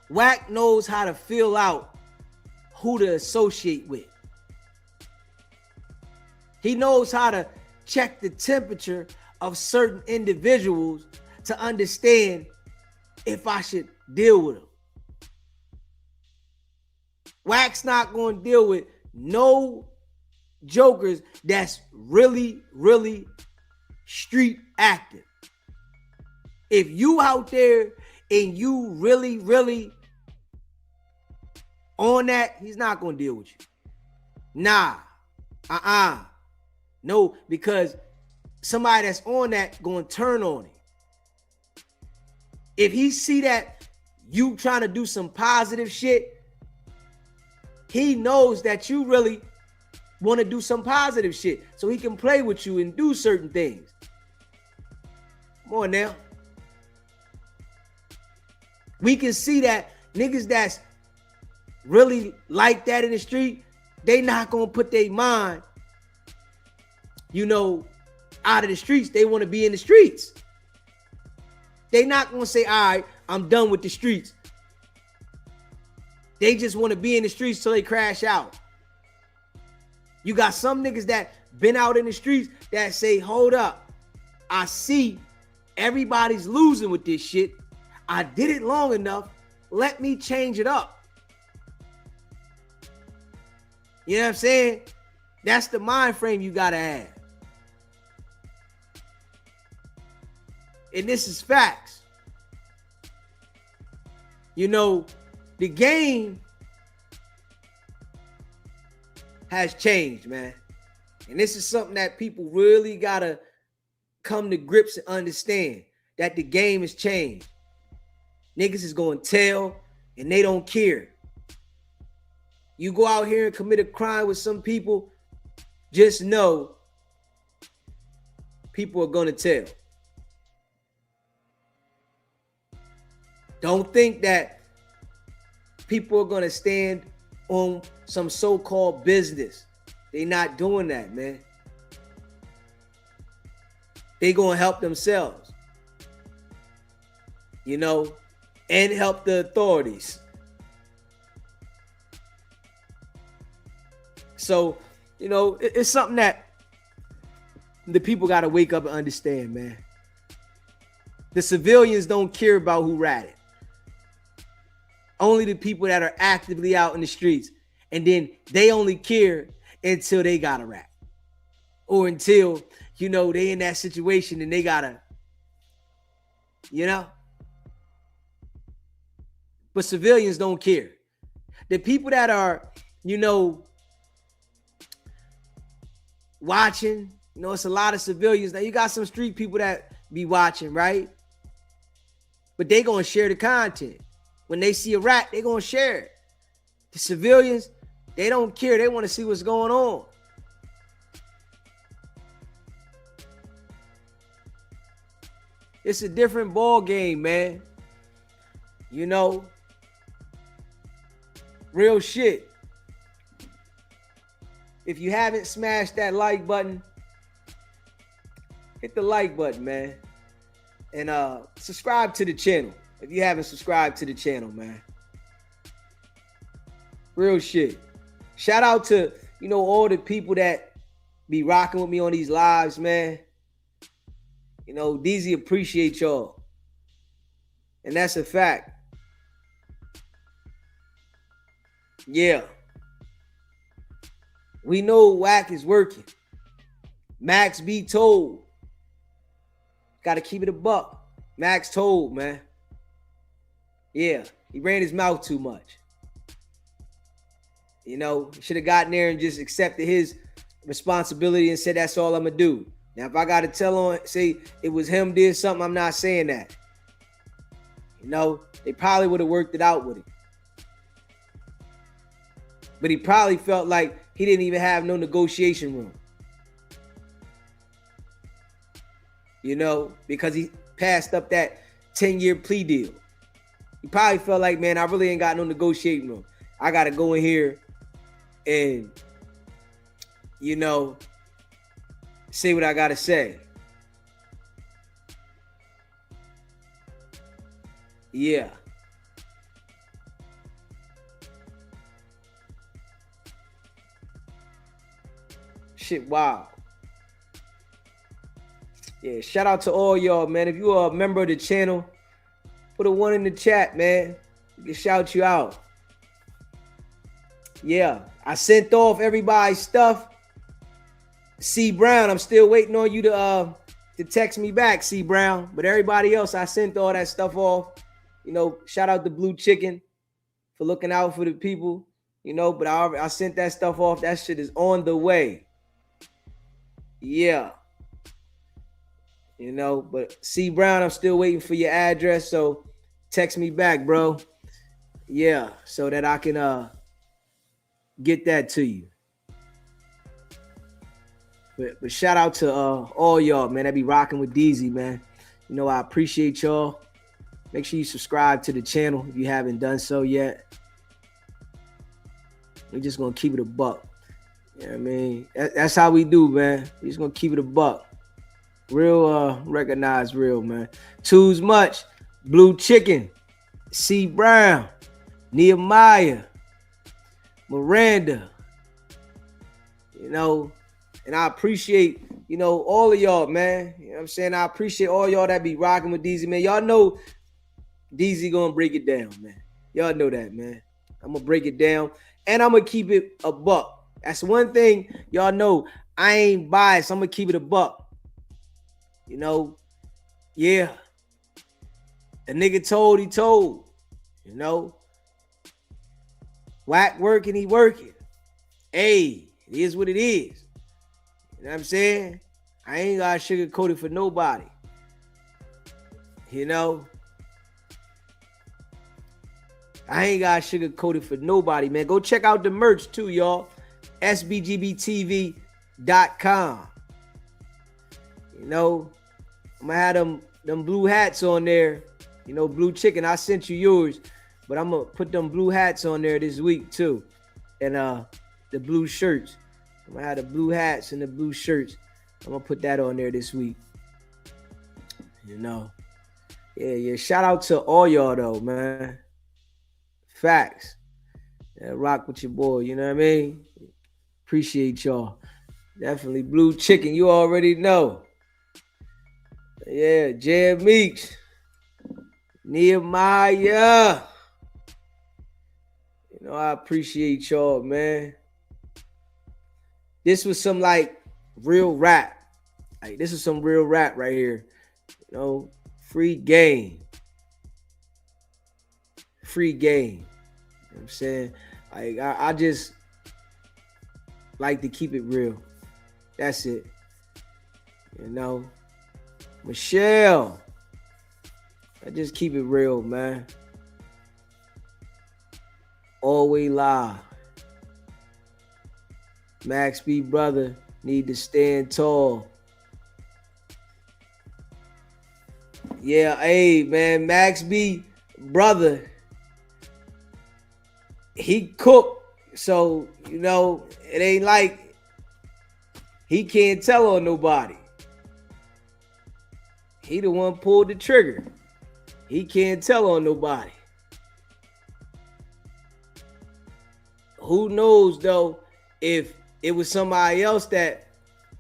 Wack knows how to feel out who to associate with. He knows how to check the temperature of certain individuals to understand if I should deal with them. Wack's not going to deal with no jokers that's really, really street active. If you out there and you really, really on that, he's not going to deal with you. Nah. No, because somebody that's on that going to turn on him. If he see that you trying to do some positive shit, he knows that you really want to do some positive shit so he can play with you and do certain things. Come on now. We can see that Niggas that's really like that in the street, they not gonna put their mind, out of the streets. They want to be in the streets. They not gonna say, all right, I'm done with the streets. They just want to be in the streets till they crash out. You got some niggas that been out in the streets that say, hold up, I see everybody's losing with this shit. I did it long enough. Let me change it up. You know what I'm saying? That's the mind frame you gotta have. And this is facts. The game has changed, man. And this is something that people really gotta come to grips and understand, that the game has changed. Niggas is going to tell and they don't care. You go out here and commit a crime with some people, just know people are going to tell. Don't think that people are going to stand on some so-called business. They not doing that, man. They going to help themselves, and help the authorities. So, it's something that the people got to wake up and understand, man. The civilians don't care about who ratted. Only the people that are actively out in the streets. And then they only care until they got a rat. Or until, they in that situation and they gotta, But civilians don't care. The people that are, watching, it's a lot of civilians. Now you got some street people that be watching, right? But they gonna share the content. When they see a rat, they gonna share it. The civilians, they don't care. They want to see what's going on. It's a different ball game, man. Real shit. If you haven't smashed that like button, hit the like button, man. And subscribe to the channel if you haven't subscribed to the channel, man. Real shit. Shout out to, all the people that be rocking with me on these lives, man. DZ appreciate y'all. And that's a fact. Yeah. We know Wack is working. Max be told. Got to keep it a buck. Max told, man. Yeah, he ran his mouth too much. Should have gotten there and just accepted his responsibility and said, that's all I'm going to do. Now, if I got to say it was him did something, I'm not saying that. They probably would have worked it out with him. But he probably felt like he didn't even have no negotiation room. Because he passed up that 10-year plea deal. He probably felt like, man, I really ain't got no negotiating room. I got to go in here and, say what I got to say. Yeah. Shit, wow. Yeah, shout out to all y'all, man. If you are a member of the channel, put a 1 in the chat, man. We can shout you out. Yeah, I sent off everybody's stuff. C Brown, I'm still waiting on you to text me back, C Brown. But everybody else, I sent all that stuff off. Shout out to Blue Chicken for looking out for the people. But I sent that stuff off. That shit is on the way. Yeah. But C Brown, I'm still waiting for your address. So text me back, bro. Yeah, so that I can get that to you. But shout out to all y'all, man. I be rocking with DZ, man. I appreciate y'all. Make sure you subscribe to the channel if you haven't done so yet. We're just gonna keep it a buck. You know what I mean? That's how we do, man. We're just gonna keep it a buck. Real, recognize real, man. Too's Much, Blue Chicken, C. Brown, Nehemiah, Miranda. You know, and I appreciate, you know, all of y'all, man. You know what I'm saying? I appreciate all y'all that be rocking with DZ, man. Y'all know DZ gonna break it down, man. Y'all know that, man. I'm gonna break it down, and I'm gonna keep it a buck. That's one thing y'all know. I ain't biased. I'm gonna keep it a buck. You know, yeah. A nigga told, he told. You know, Wack working, he working. Hey, it is what it is. You know what I'm saying? I ain't got sugarcoat it for nobody. You know, I ain't got sugarcoat it for nobody, man. Go check out the merch too, y'all. SBGBTV.com. You know, I'm gonna have them blue hats on there. You know, Blue Chicken, I sent you yours, but I'm gonna put them blue hats on there this week too. And the blue shirts. I'm gonna have the blue hats and the blue shirts. I'm gonna put that on there this week. You know. Yeah. Shout out to all y'all though, man. Facts. Yeah, rock with your boy, you know what I mean? Appreciate y'all. Definitely Blue Chicken, you already know. Yeah, Jam Meeks, Nehemiah. You know, I appreciate y'all, man. This was some like real rap. Like this is some real rap right here. You know, free game. Free game. You know what I'm saying? Like I just like to keep it real. That's it. You know. Michelle. I just keep it real, man. Always lie. Max B brother need to stand tall. Yeah, hey man, Max B brother, he cooked, so you know it ain't like he can't tell on nobody. He the one pulled the trigger. He can't tell on nobody. Who knows though if it was somebody else that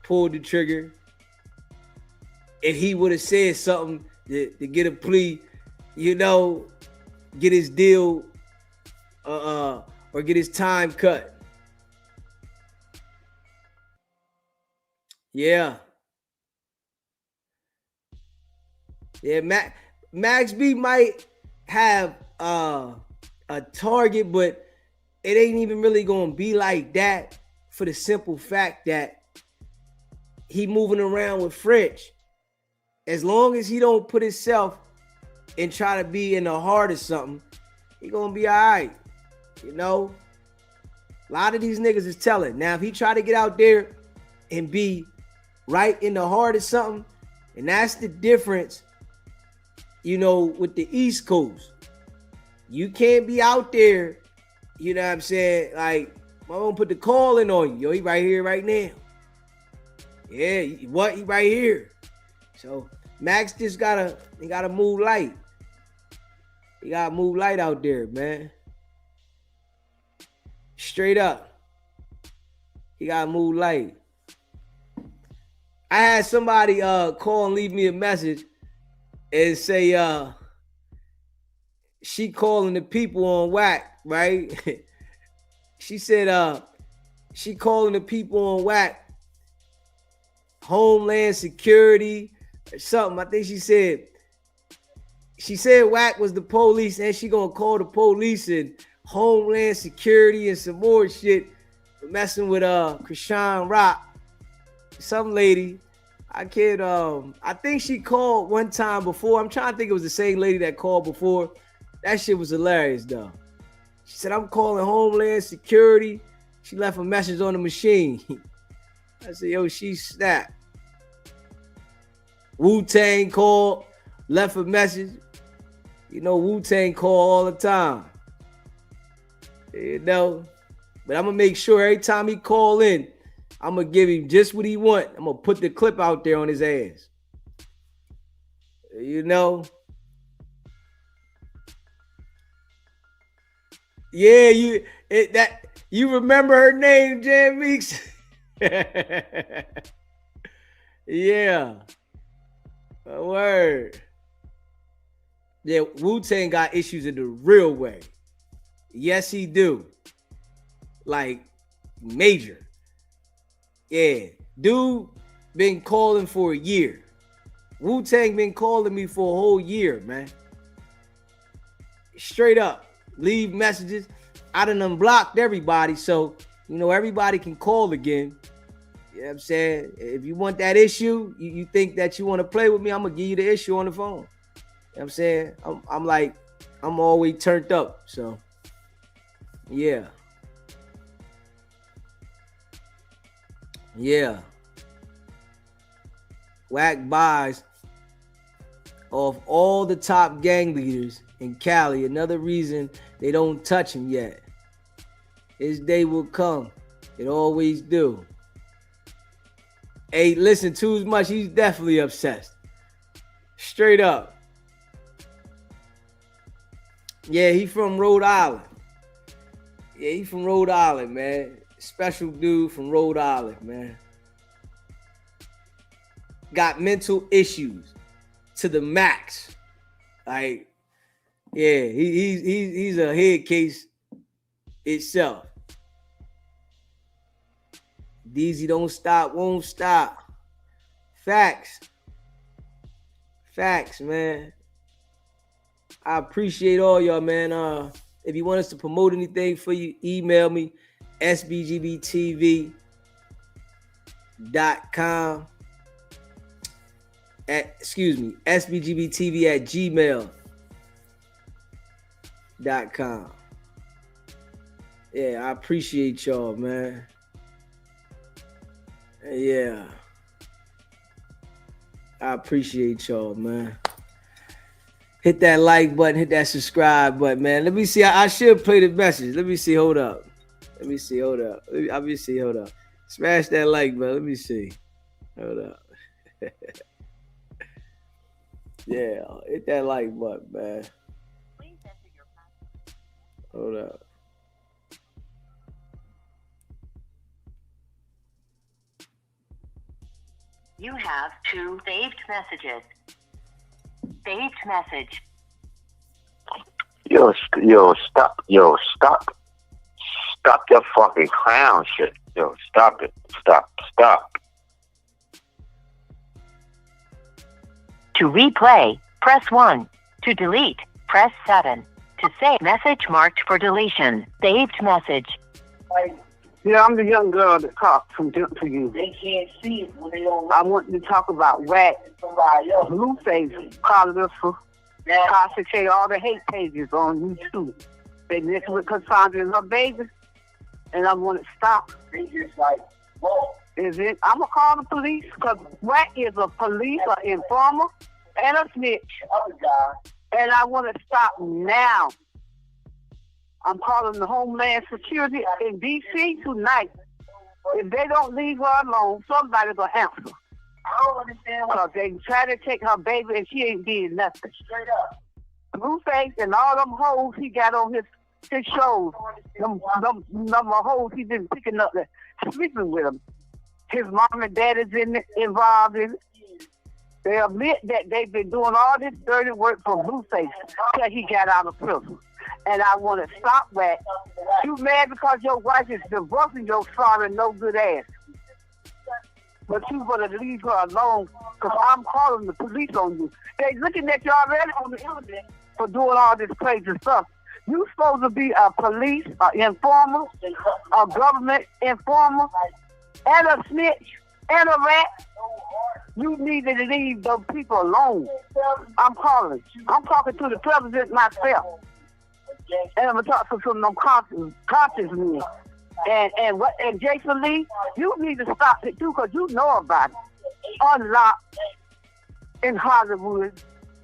pulled the trigger, if he would have said something to get a plea, you know, get his deal or get his time cut. Yeah. Yeah, Max B might have a target, but it ain't even really gonna be like that for the simple fact that he moving around with French. As long as he don't put himself and try to be in the heart of something, he gonna be all right. You know, a lot of these niggas is telling. Now, if he try to get out there and be right in the heart of something, and that's the difference, you know, with the East Coast. You can't be out there, you know what I'm saying? Like, I'm gonna put the calling on you. Yo, he right here right now. Yeah, what? He right here. So Max just gotta move light. He gotta move light out there, man. Straight up. He gotta move light. I had somebody call and leave me a message and say she calling the people on Wack, right? She said she calling the people on Wack, Homeland Security or something. I think she said Wack was the police and she gonna call the police and Homeland Security and some more shit for messing with Krishan Rock. Some lady. I think she called one time before. I'm trying to think it was the same lady that called before. That shit was hilarious though. She said, I'm calling Homeland Security. She left a message on the machine. I said, yo, she snapped. Wu-Tang called, left a message. You know, Wu-Tang call all the time. You know, but I'm gonna make sure every time he call in, I'm gonna give him just what he want. I'm gonna put the clip out there on his ass. You know. Yeah, you remember her name, Jan Meeks? Yeah. A word. Yeah, Wu-Tang got issues in the real way. Yes, he do. Like, major. Yeah. Dude been calling for a year. Wu-Tang been calling me for a whole year, man. Straight up. Leave messages. I done unblocked everybody, so, you know, everybody can call again. You know what I'm saying? If you want that issue, you think that you want to play with me, I'm going to give you the issue on the phone. You know what I'm saying? I'm always turned up, so, yeah. Yeah. Wack buys off all the top gang leaders in Cali. Another reason they don't touch him yet. His day will come. It always do. Hey, listen, too as much, he's definitely obsessed. Straight up. Yeah, he from Rhode Island. Yeah, he from Rhode Island, man. Special dude from Rhode Island, man. Got mental issues to the max. Like, yeah, he's a head case itself. DZ don't stop, won't stop. Facts. Facts, man. I appreciate all y'all, man. If you want us to promote anything for you, email me, sbgbtv.com. sbgbtv@gmail.com. Yeah, I appreciate y'all, man. Yeah. I appreciate y'all, man. Hit that like button, hit that subscribe button, man. Let me see. I should play the message. Let me see. Hold up. Let me see. Hold up. Smash that like button. Let me see. Hold up. Yeah, hit that like button, man. Hold up. You have 2 saved messages. Saved message. Yo, stop that fucking clown shit. Yo, stop it. Stop. To replay, press 1. To delete, press 7. To save message marked for deletion. Saved message. Yeah, I'm the young girl that talked to you. They can't see it when they don't. I want to talk about Wack, Blueface, calling us for concentrate all the hate pages on YouTube. They messing with Cassandra and her baby, and I want to stop. They just like, whoa. Is it? I'm gonna call the police because Wack is a police, an informer, and a snitch. Oh God! And I want to stop now. I'm calling the Homeland Security in D.C. tonight. If they don't leave her alone, somebody's going to answer. I don't understand. Because they try to take her baby and she ain't did nothing. Straight up. Blueface and all them hoes he got on his shows. Them hoes he been picking up, sleeping with them. His mom and dad is involved in it. They admit that they've been doing all this dirty work for Blueface till he got out of prison. And I want to stop that. You mad because your wife is divorcing your sorry, no good ass. But you going to leave her alone because I'm calling the police on you. They looking at you already on the internet for doing all this crazy stuff. You supposed to be a police, an informer, a government informer, and a snitch, and a rat. You need to leave those people alone. I'm calling. I'm talking to the president myself. And I'm gonna talk to some of them conscious men. And Jason Lee, you need to stop it too, because you know about it. Unlocked in Hollywood.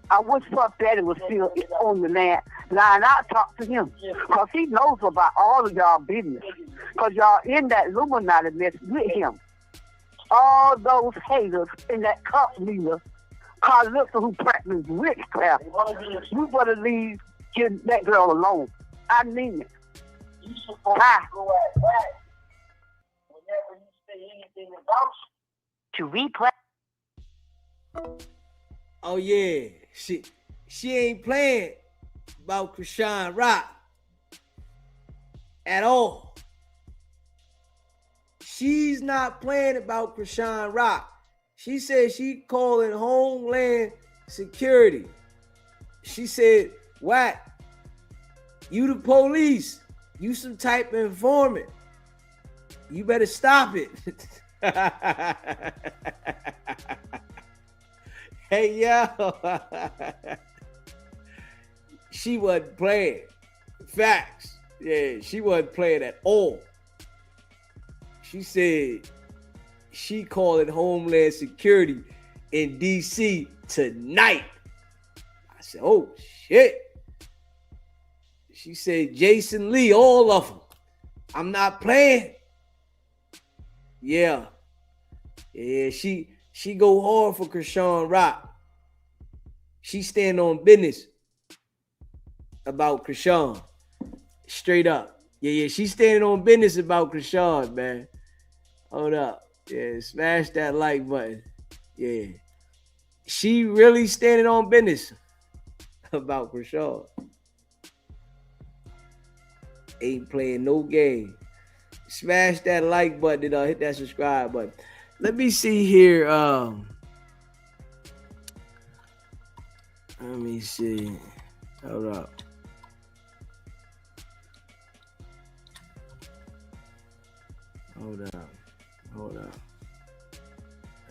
I wish Puff Daddy was still on the line. I'll talk to him. Because he knows about all of y'all business. Because y'all in that Illuminati mess with him. All those haters in that cup leader, Carlissa who practices witchcraft. You better leave that girl alone. I mean it. You supposed to go at WACK whenever you say anything about To replay. Oh yeah, she ain't playing about Krishan Rock at all. She's not playing about Krishan Rock. She said she calling Homeland Security. She said, Wack, you the police. You some type of informant. You better stop it. Hey, yo. She wasn't playing. Facts. Yeah, she wasn't playing at all. She said she calling Homeland Security in D.C. tonight. I said, oh, shit. She said, Jason Lee, all of them. I'm not playing. Yeah. Yeah, she go hard for Krishan Rock. She stand on business about Krishan. Straight up. Yeah, she standing on business about Krishan, man. Hold up. Yeah, smash that like button. Yeah. She really standing on business about Krishan. Ain't playing no game. Smash that like button and hit that subscribe button. Let me see here. Let me see. Hold up. Hold up.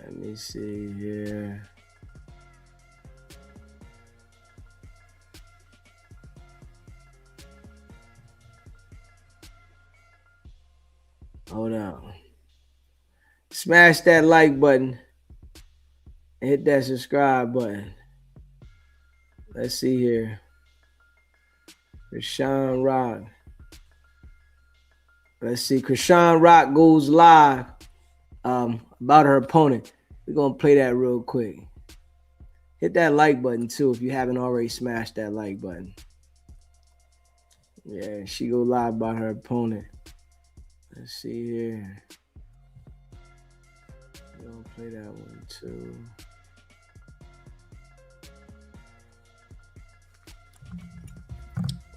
Let me see here. Hold on. Smash that like button and hit that subscribe button. Let's see here. Krishan Rock. Let's see. Krishan Rock goes live about her opponent. We're going to play that real quick. Hit that like button too if you haven't already smashed that like button. Yeah, she go live about her opponent. Let's see here. We're going to play that one too.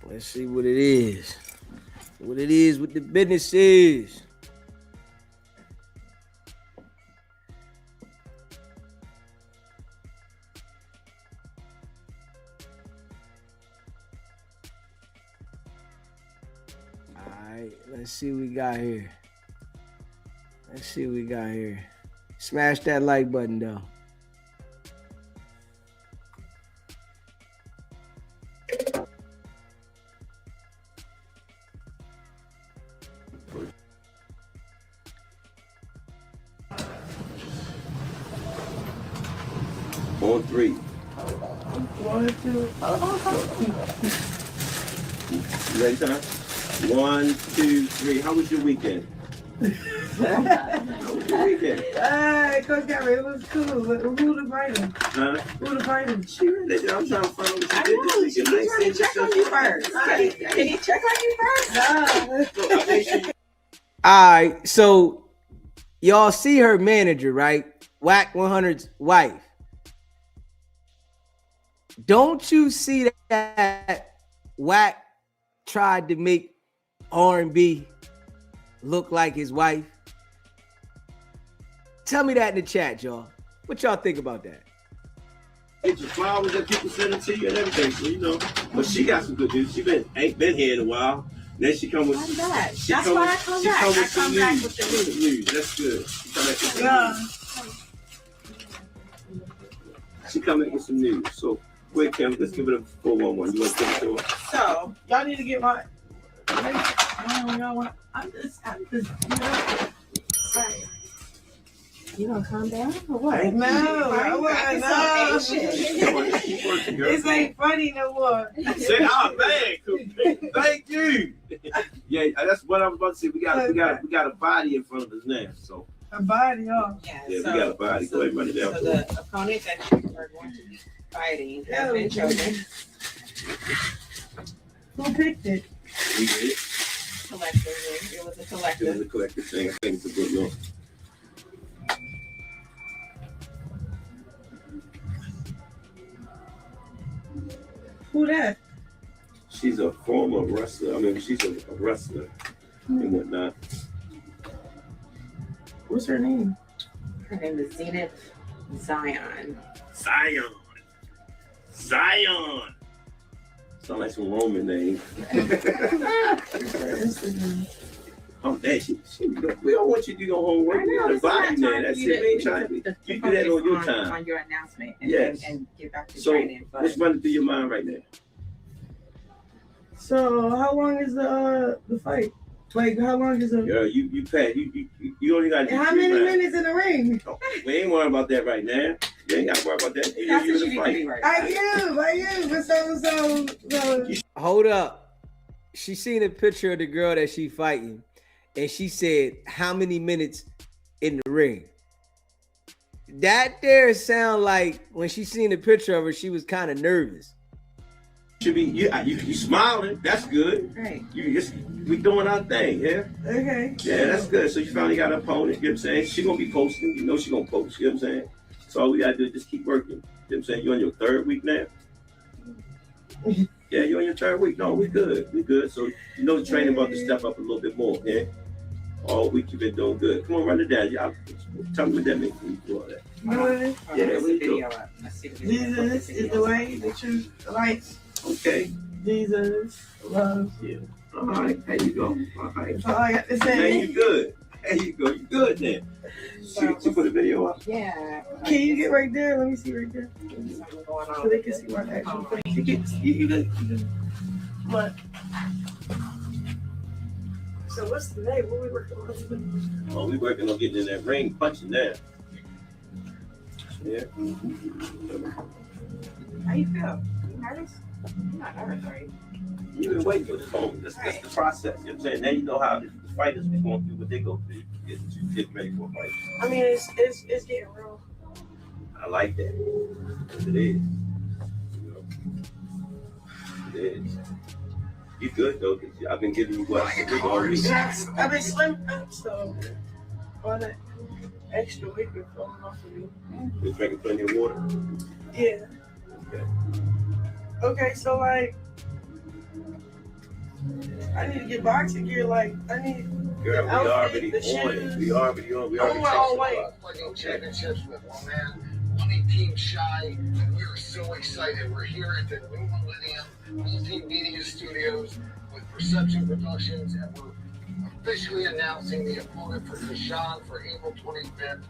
Let's see what it is. What the business is. All right, let's see what we got here. Smash that like button though. On three. 1, 2. You ready, time? 1, 2, 3. How was your weekend? How was your weekend? Coach Gary, it was cool. Who to fight him? Huh? Who to fight him? I'm trying to find out what I you know. did. She's trying to check on you first. Can he check on you first? No. All right, so y'all see her manager, right? WACK100's wife. Don't you see that Wack tried to make R&B look like his wife? Tell me that in the chat, y'all. What y'all think about that? It's the flowers that people send to you and everything, so you know. But she got some good news. She ain't been here in a while. Then she come with. I'm back. That's why I come back. I come back with the news. That's good. She come back with some news. She come back with some news. So, quick, Kim, let's give it a 411. You want to give it to her? So, y'all need to get my. I'm just, sorry. You gonna calm down or what? Thank No, I you. wasn't. Come on, just keep working, girl. This ain't funny no more. Say, oh man, thank you. Yeah, that's what I was about to say. We got a body in front of us now. So A body, huh? yeah, we got a body. Go ahead and run it down. So the opponent that you are going to be fighting has been chosen. Who picked it? We did. Collectively. It was a It collective. was a collective thing. I think it's a good one. Who that? She's a former wrestler. I mean, she's a wrestler and whatnot. What's her name? Her name is Zenith Zion. Zion. Sound like some Roman name. Oh, man, we don't want you to do your homework. I know, The body, man. That's it. We ain't trying to. You do that on your time. On your announcement and, Yes. and get back to So, training. But what's running through your mind right now? So how long is the fight? Like how long is the? Girl, you Pat, you only got. How many minutes in the ring? Oh, we ain't worrying about that right now. You ain't got to worry about that. that's what you need to fight. be right. I am. But so. Hold up. She seen a picture of the girl that she fighting, and she said, "How many minutes in the ring?" That there sound like when she seen the picture of her, she was kind of nervous. Should be you smiling. That's good. Right. We doing our thing, yeah. Okay. Yeah, that's good. So you finally got an opponent. You know what I'm saying? She gonna be posting. You know she gonna post. You know what I'm saying? So all we gotta do is just keep working. You know what I'm saying? You on your third week now? Yeah, you on your third week. No, we good. We good. So you know the training about to step up a little bit more, yeah? All week you've been doing good. Come on, run it down. Y'all tell me what that means when you do all that. You know what it is? Yeah, Let's what see you the do? video up. Let's see the video. Jesus is the way that you like. Okay. Jesus loves you. All right. There you go. All right. That's all I got to Now say. you good. There you go. You good then. She put a video up. Yeah. Can you get right there? Let me see right there. Something going on. So they can see my actual face. You good. You good. But. So what's today? What we working on? Oh, we working on getting in that ring, punching there. Yeah. How you feel? You nervous? You're not nervous, are you? You've been waiting for the phone. That's the process. You know what I'm saying? Now you know how the fighters be going through what they go through to get ready for a fight. I mean, it's getting real. I like that. It is. You know, it is. You good though? 'Cause I've been giving you what? All week. I've been slim up, so all that extra weight been falling off of me. Been drinking plenty of water. Yeah. Okay. Okay, so like, I need to get boxing gear. Like, I need. Girl, we outfit, already the on it. shoes. We already on. We I'm already on my own talked way. about it. Fighting championships with one man, 20 teams shy, and we are so excited. We're here at the New Millennium Multimedia Studios with Perception Productions, and we're officially announcing the opponent for Hassan for April 25th.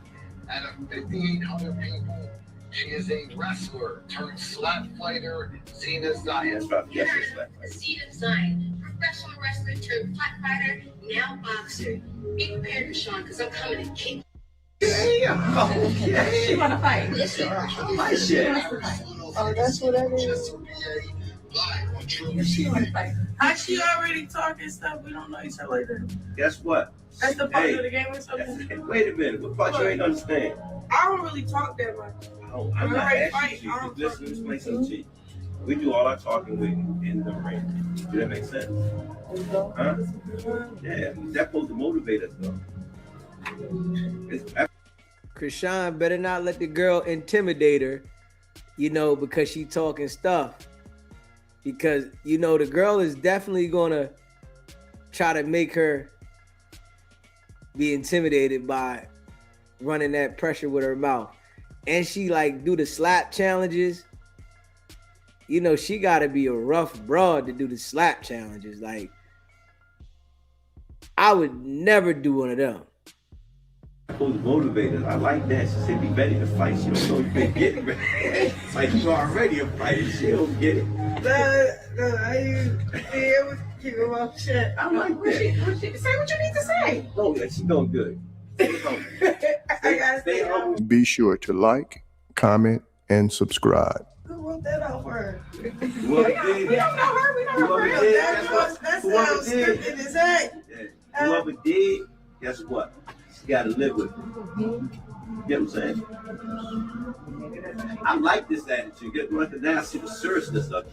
Out of 5,800 people, she is a wrestler turned slap fighter, Zena Zion. That's about yes, it's like. Zena Zion, professional wrestler turned flat fighter, now boxer. Be prepared, Sean, because I'm coming to kick. Damn! Oh, yeah. She want to fight. My shit. Oh, that's what that is. She want to fight. How she already talking stuff? We don't know each other like that. Guess what? That's the part Hey. of the game or something. Hey, wait a minute. What part you ain't understand? I don't really talk that much. I'm not asking you. Just listen and explain something to you. We do all our talking with in the ring. Do that make sense? Huh? Yeah, that's supposed to motivate us though. Krishan better not let the girl intimidate her, because she talking stuff. Because, the girl is definitely going to try to make her be intimidated by running that pressure with her mouth. And she do the slap challenges. She got to be a rough broad to do the slap challenges. I would never do one of them. Supposed to motivate us. I like that. She said, be ready to fight. She don't know you been getting ready. It's like you already a fighter. She don't get it. No, I ain't be able to keep him off shit. I like that. Say what you need to say. Oh, yeah, she doing good. Stay humble. Stay humble. Be sure to like, comment, and subscribe. Who wrote that out for her? Whoever did, We don't know her. We don't know her. whoever did, That sounds scripted as heck. yeah, whoever did, guess what? She got to live with it. You get what I'm saying? I like this attitude. Get right now, see the seriousness of it.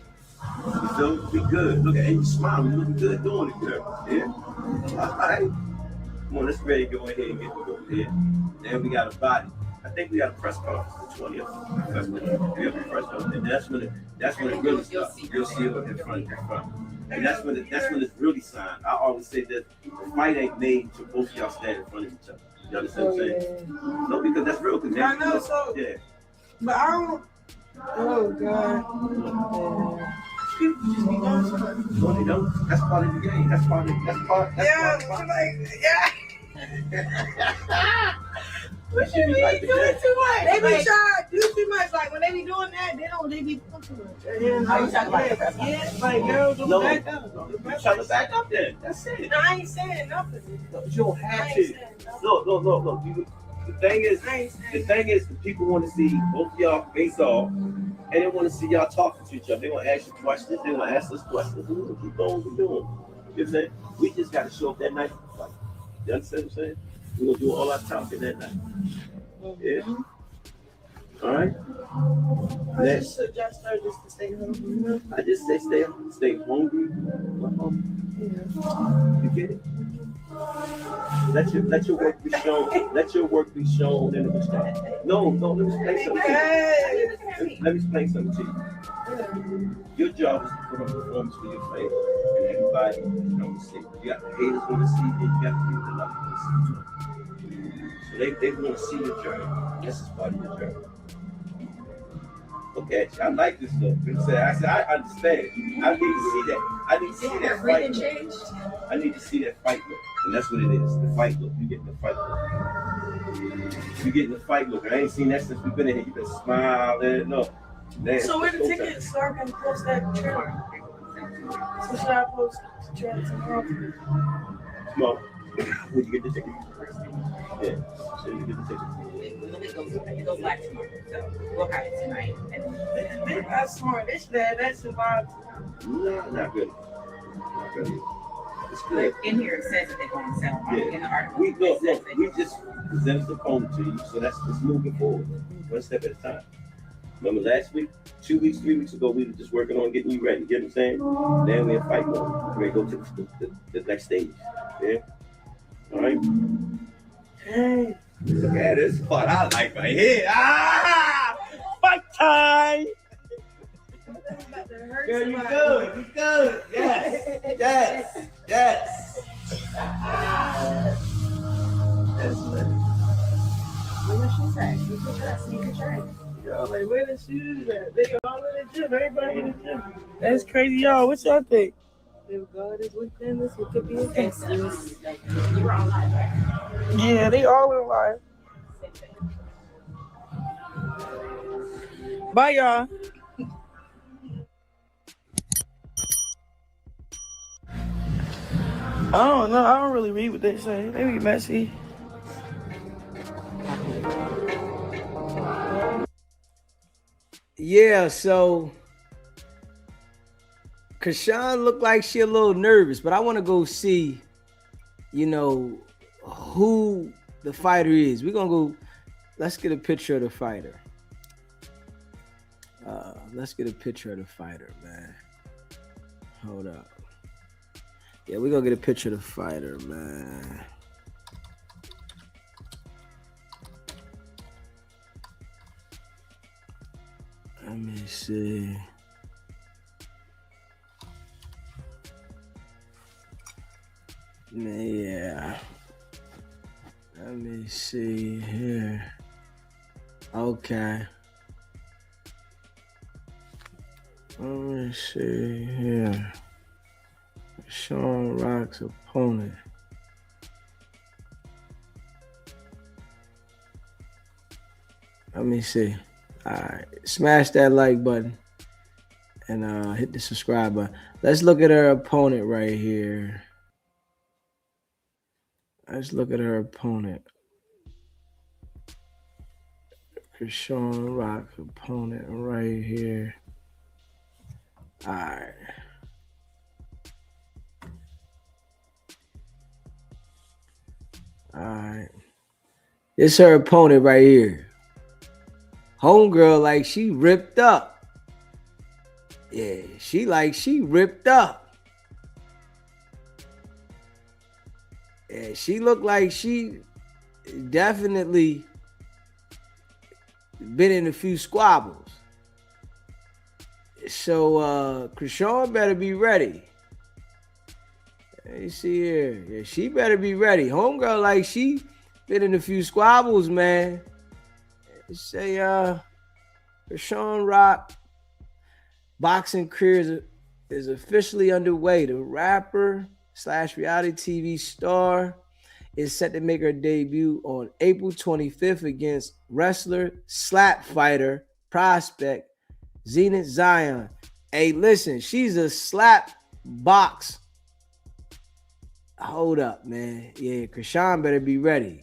You feel? Be good. Look at you smiling. You look good doing it, girl. Yeah. All right. Come on, let's ready to go ahead and get to go here. Then we got a body. I think we got a press conference the 20th. That's when we have a press conference. And that's when it really starts. You'll see it in front. And that's when it's really signed. I always say that the fight ain't made to both of y'all stand in front of each other. You understand what I'm saying? No, because that's real connection. I know, so. Yeah. But I don't. Oh, God. People just be going for it. No, they don't. That's part of the game. That's part. Yeah. What you mean doing too much? They be trying to do too much. Like when they be doing that, they be doing too much. Are you talking about the press conference? Yeah, like girls don't back up. You trying to back up then. That's it. No, I ain't saying nothing. No, you don't have to. Look. The thing is, the people want to see both of y'all face off, and they want to see y'all talking to each other. They want to ask you questions. They want to ask us questions. We're going to keep going. We're doing. You know what I'm saying? We just got to show up that night. Like, you understand what I'm saying? We're going to do all our talking that night. Yeah. All right? I just suggest her just to stay home. I just say stay hungry. You get it? Let your work be shown. Let your work be shown in the mistake. No, let me explain something to you. Let me explain something to you. Your job is to put on performance for your face, and everybody is going to see. You got the haters going to see it, you got the people that love you going to see it. So they want to see your journey. This is part of your journey. Okay, I like this look. I said, I understand. I need to see that. I need to see that fight look. I need to see that fight look. And that's what it is, the fight look. You getting the fight look. You getting the fight look. I ain't seen that since we've been in here. You been smiling. No. Man, so where the tickets so I can post that trailer? So should I post the trailer tomorrow? Tomorrow. When you get the ticket? Yeah. So you get the ticket. It goes live tomorrow, so we'll have it tonight. That's smart. That's survived. No, not good. Not good. It's good. In here it says that they're going to sell in the article. We just presented the opponent to you, so that's moving forward, one step at a time. Remember last week, 2 weeks, 3 weeks ago, we were just working on getting you ready. You get what I'm saying? Then we're fighting on. We're going to go to the next stage. Yeah. All right. Hey. Look at this part I like right here. Fight time! Girl, you good. You good. Yes. That's funny. What she say? You put that sneaker track. Y'all like, where the shoes at? They all in the gym. Everybody in the gym. That's crazy, y'all. What y'all think? If God is within us, it could be against us. You were on live, right? Yeah, they all in live. Bye, y'all. I don't know. I don't really read what they say. They be messy. Yeah, so Kashawn looked like she a little nervous, but I want to go see, who the fighter is. We're going to go, let's get a picture of the fighter. Let's get a picture of the fighter, man. Hold up. Yeah, we're going to get a picture of the fighter, man. Let me see. Yeah. Let me see here. Okay. Let me see here. Sean Rock's opponent. Let me see. All right. Smash that like button and hit the subscribe button. Let's look at her opponent right here. Let's look at her opponent. Krishan Rock opponent right here. All right. All right. This her opponent right here. Homegirl, like she ripped up. Yeah, she ripped up. Yeah, she looked like she definitely been in a few squabbles. So Krishan better be ready. You see here. Yeah, she better be ready. Homegirl, like she been in a few squabbles, man. Say Krishan Rock boxing career is officially underway. The rapper / reality TV star is set to make her debut on April 25th against wrestler, slap fighter, prospect, Zenith Zion. Hey, listen, she's a slap box. Hold up, man. Yeah, Krishan better be ready.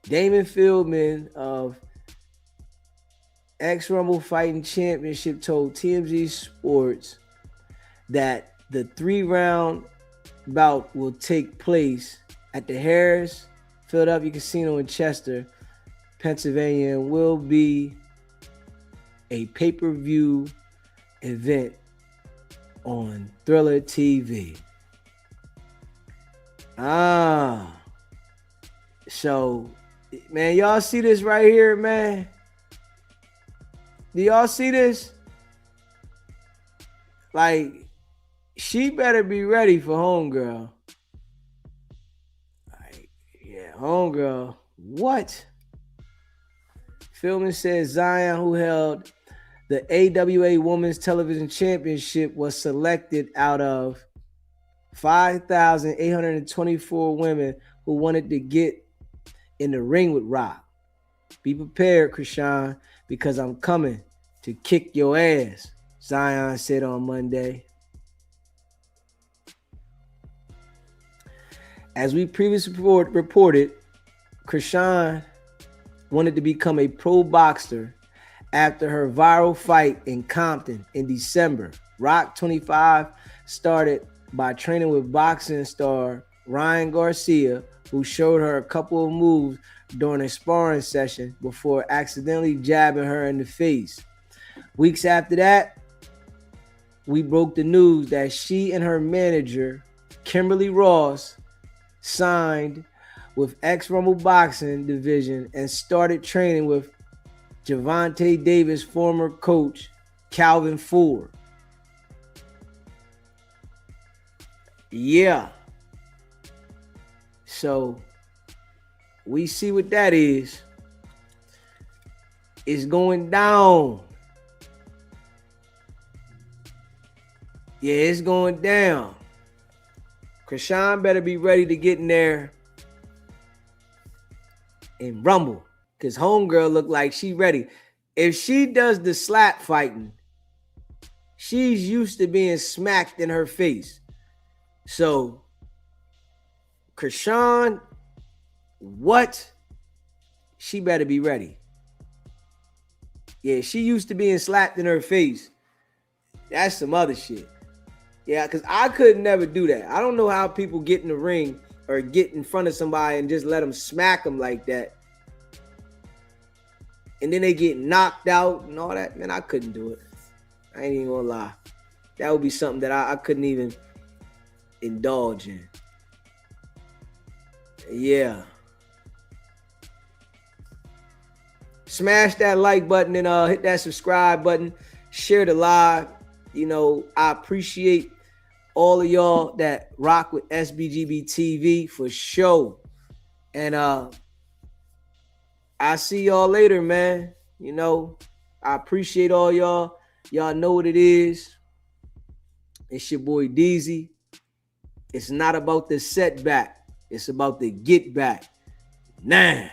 Damon Fieldman of X-Rumble Fighting Championship told TMZ Sports that the 3-round bout will take place at the Harrah's Philadelphia Casino in Chester, Pennsylvania, and will be a pay-per-view event on Thriller TV. So, man, y'all see this right here, man? Do y'all see this? Like, she better be ready for homegirl. Like, yeah, homegirl. What? Fieldman says Zion, who held the AWA Women's Television Championship, was selected out of 5,824 women who wanted to get in the ring with Rock. Be prepared, Krishan, because I'm coming to kick your ass, Zion said on Monday. As we previously reported, Krishan wanted to become a pro boxer after her viral fight in Compton in December. Rock 25 started by training with boxing star Ryan Garcia, who showed her a couple of moves during a sparring session before accidentally jabbing her in the face. Weeks after that, we broke the news that she and her manager, Kimberly Ross, signed with X-Rumble Boxing Division and started training with Javante Davis' former coach, Calvin Ford. Yeah. So we see what that is. It's going down. Yeah, it's going down. Krishan better be ready to get in there and rumble, because homegirl look like she ready. If she does the slap fighting, she's used to being smacked in her face. So Krishan, what? She better be ready. Yeah, she used to being slapped in her face. That's some other shit. Yeah, because I could never do that. I don't know how people get in the ring or get in front of somebody and just let them smack them like that. And then they get knocked out and all that. Man, I couldn't do it. I ain't even gonna lie. That would be something that I couldn't even indulge in. Yeah. Smash that like button and hit that subscribe button. Share the live. You know, I appreciate all of y'all that rock with SBGB TV for sure. And I see y'all later, man. You know, I appreciate all y'all. Y'all know what it is. It's your boy Deezy. It's not about the setback. It's about the get back. Nah.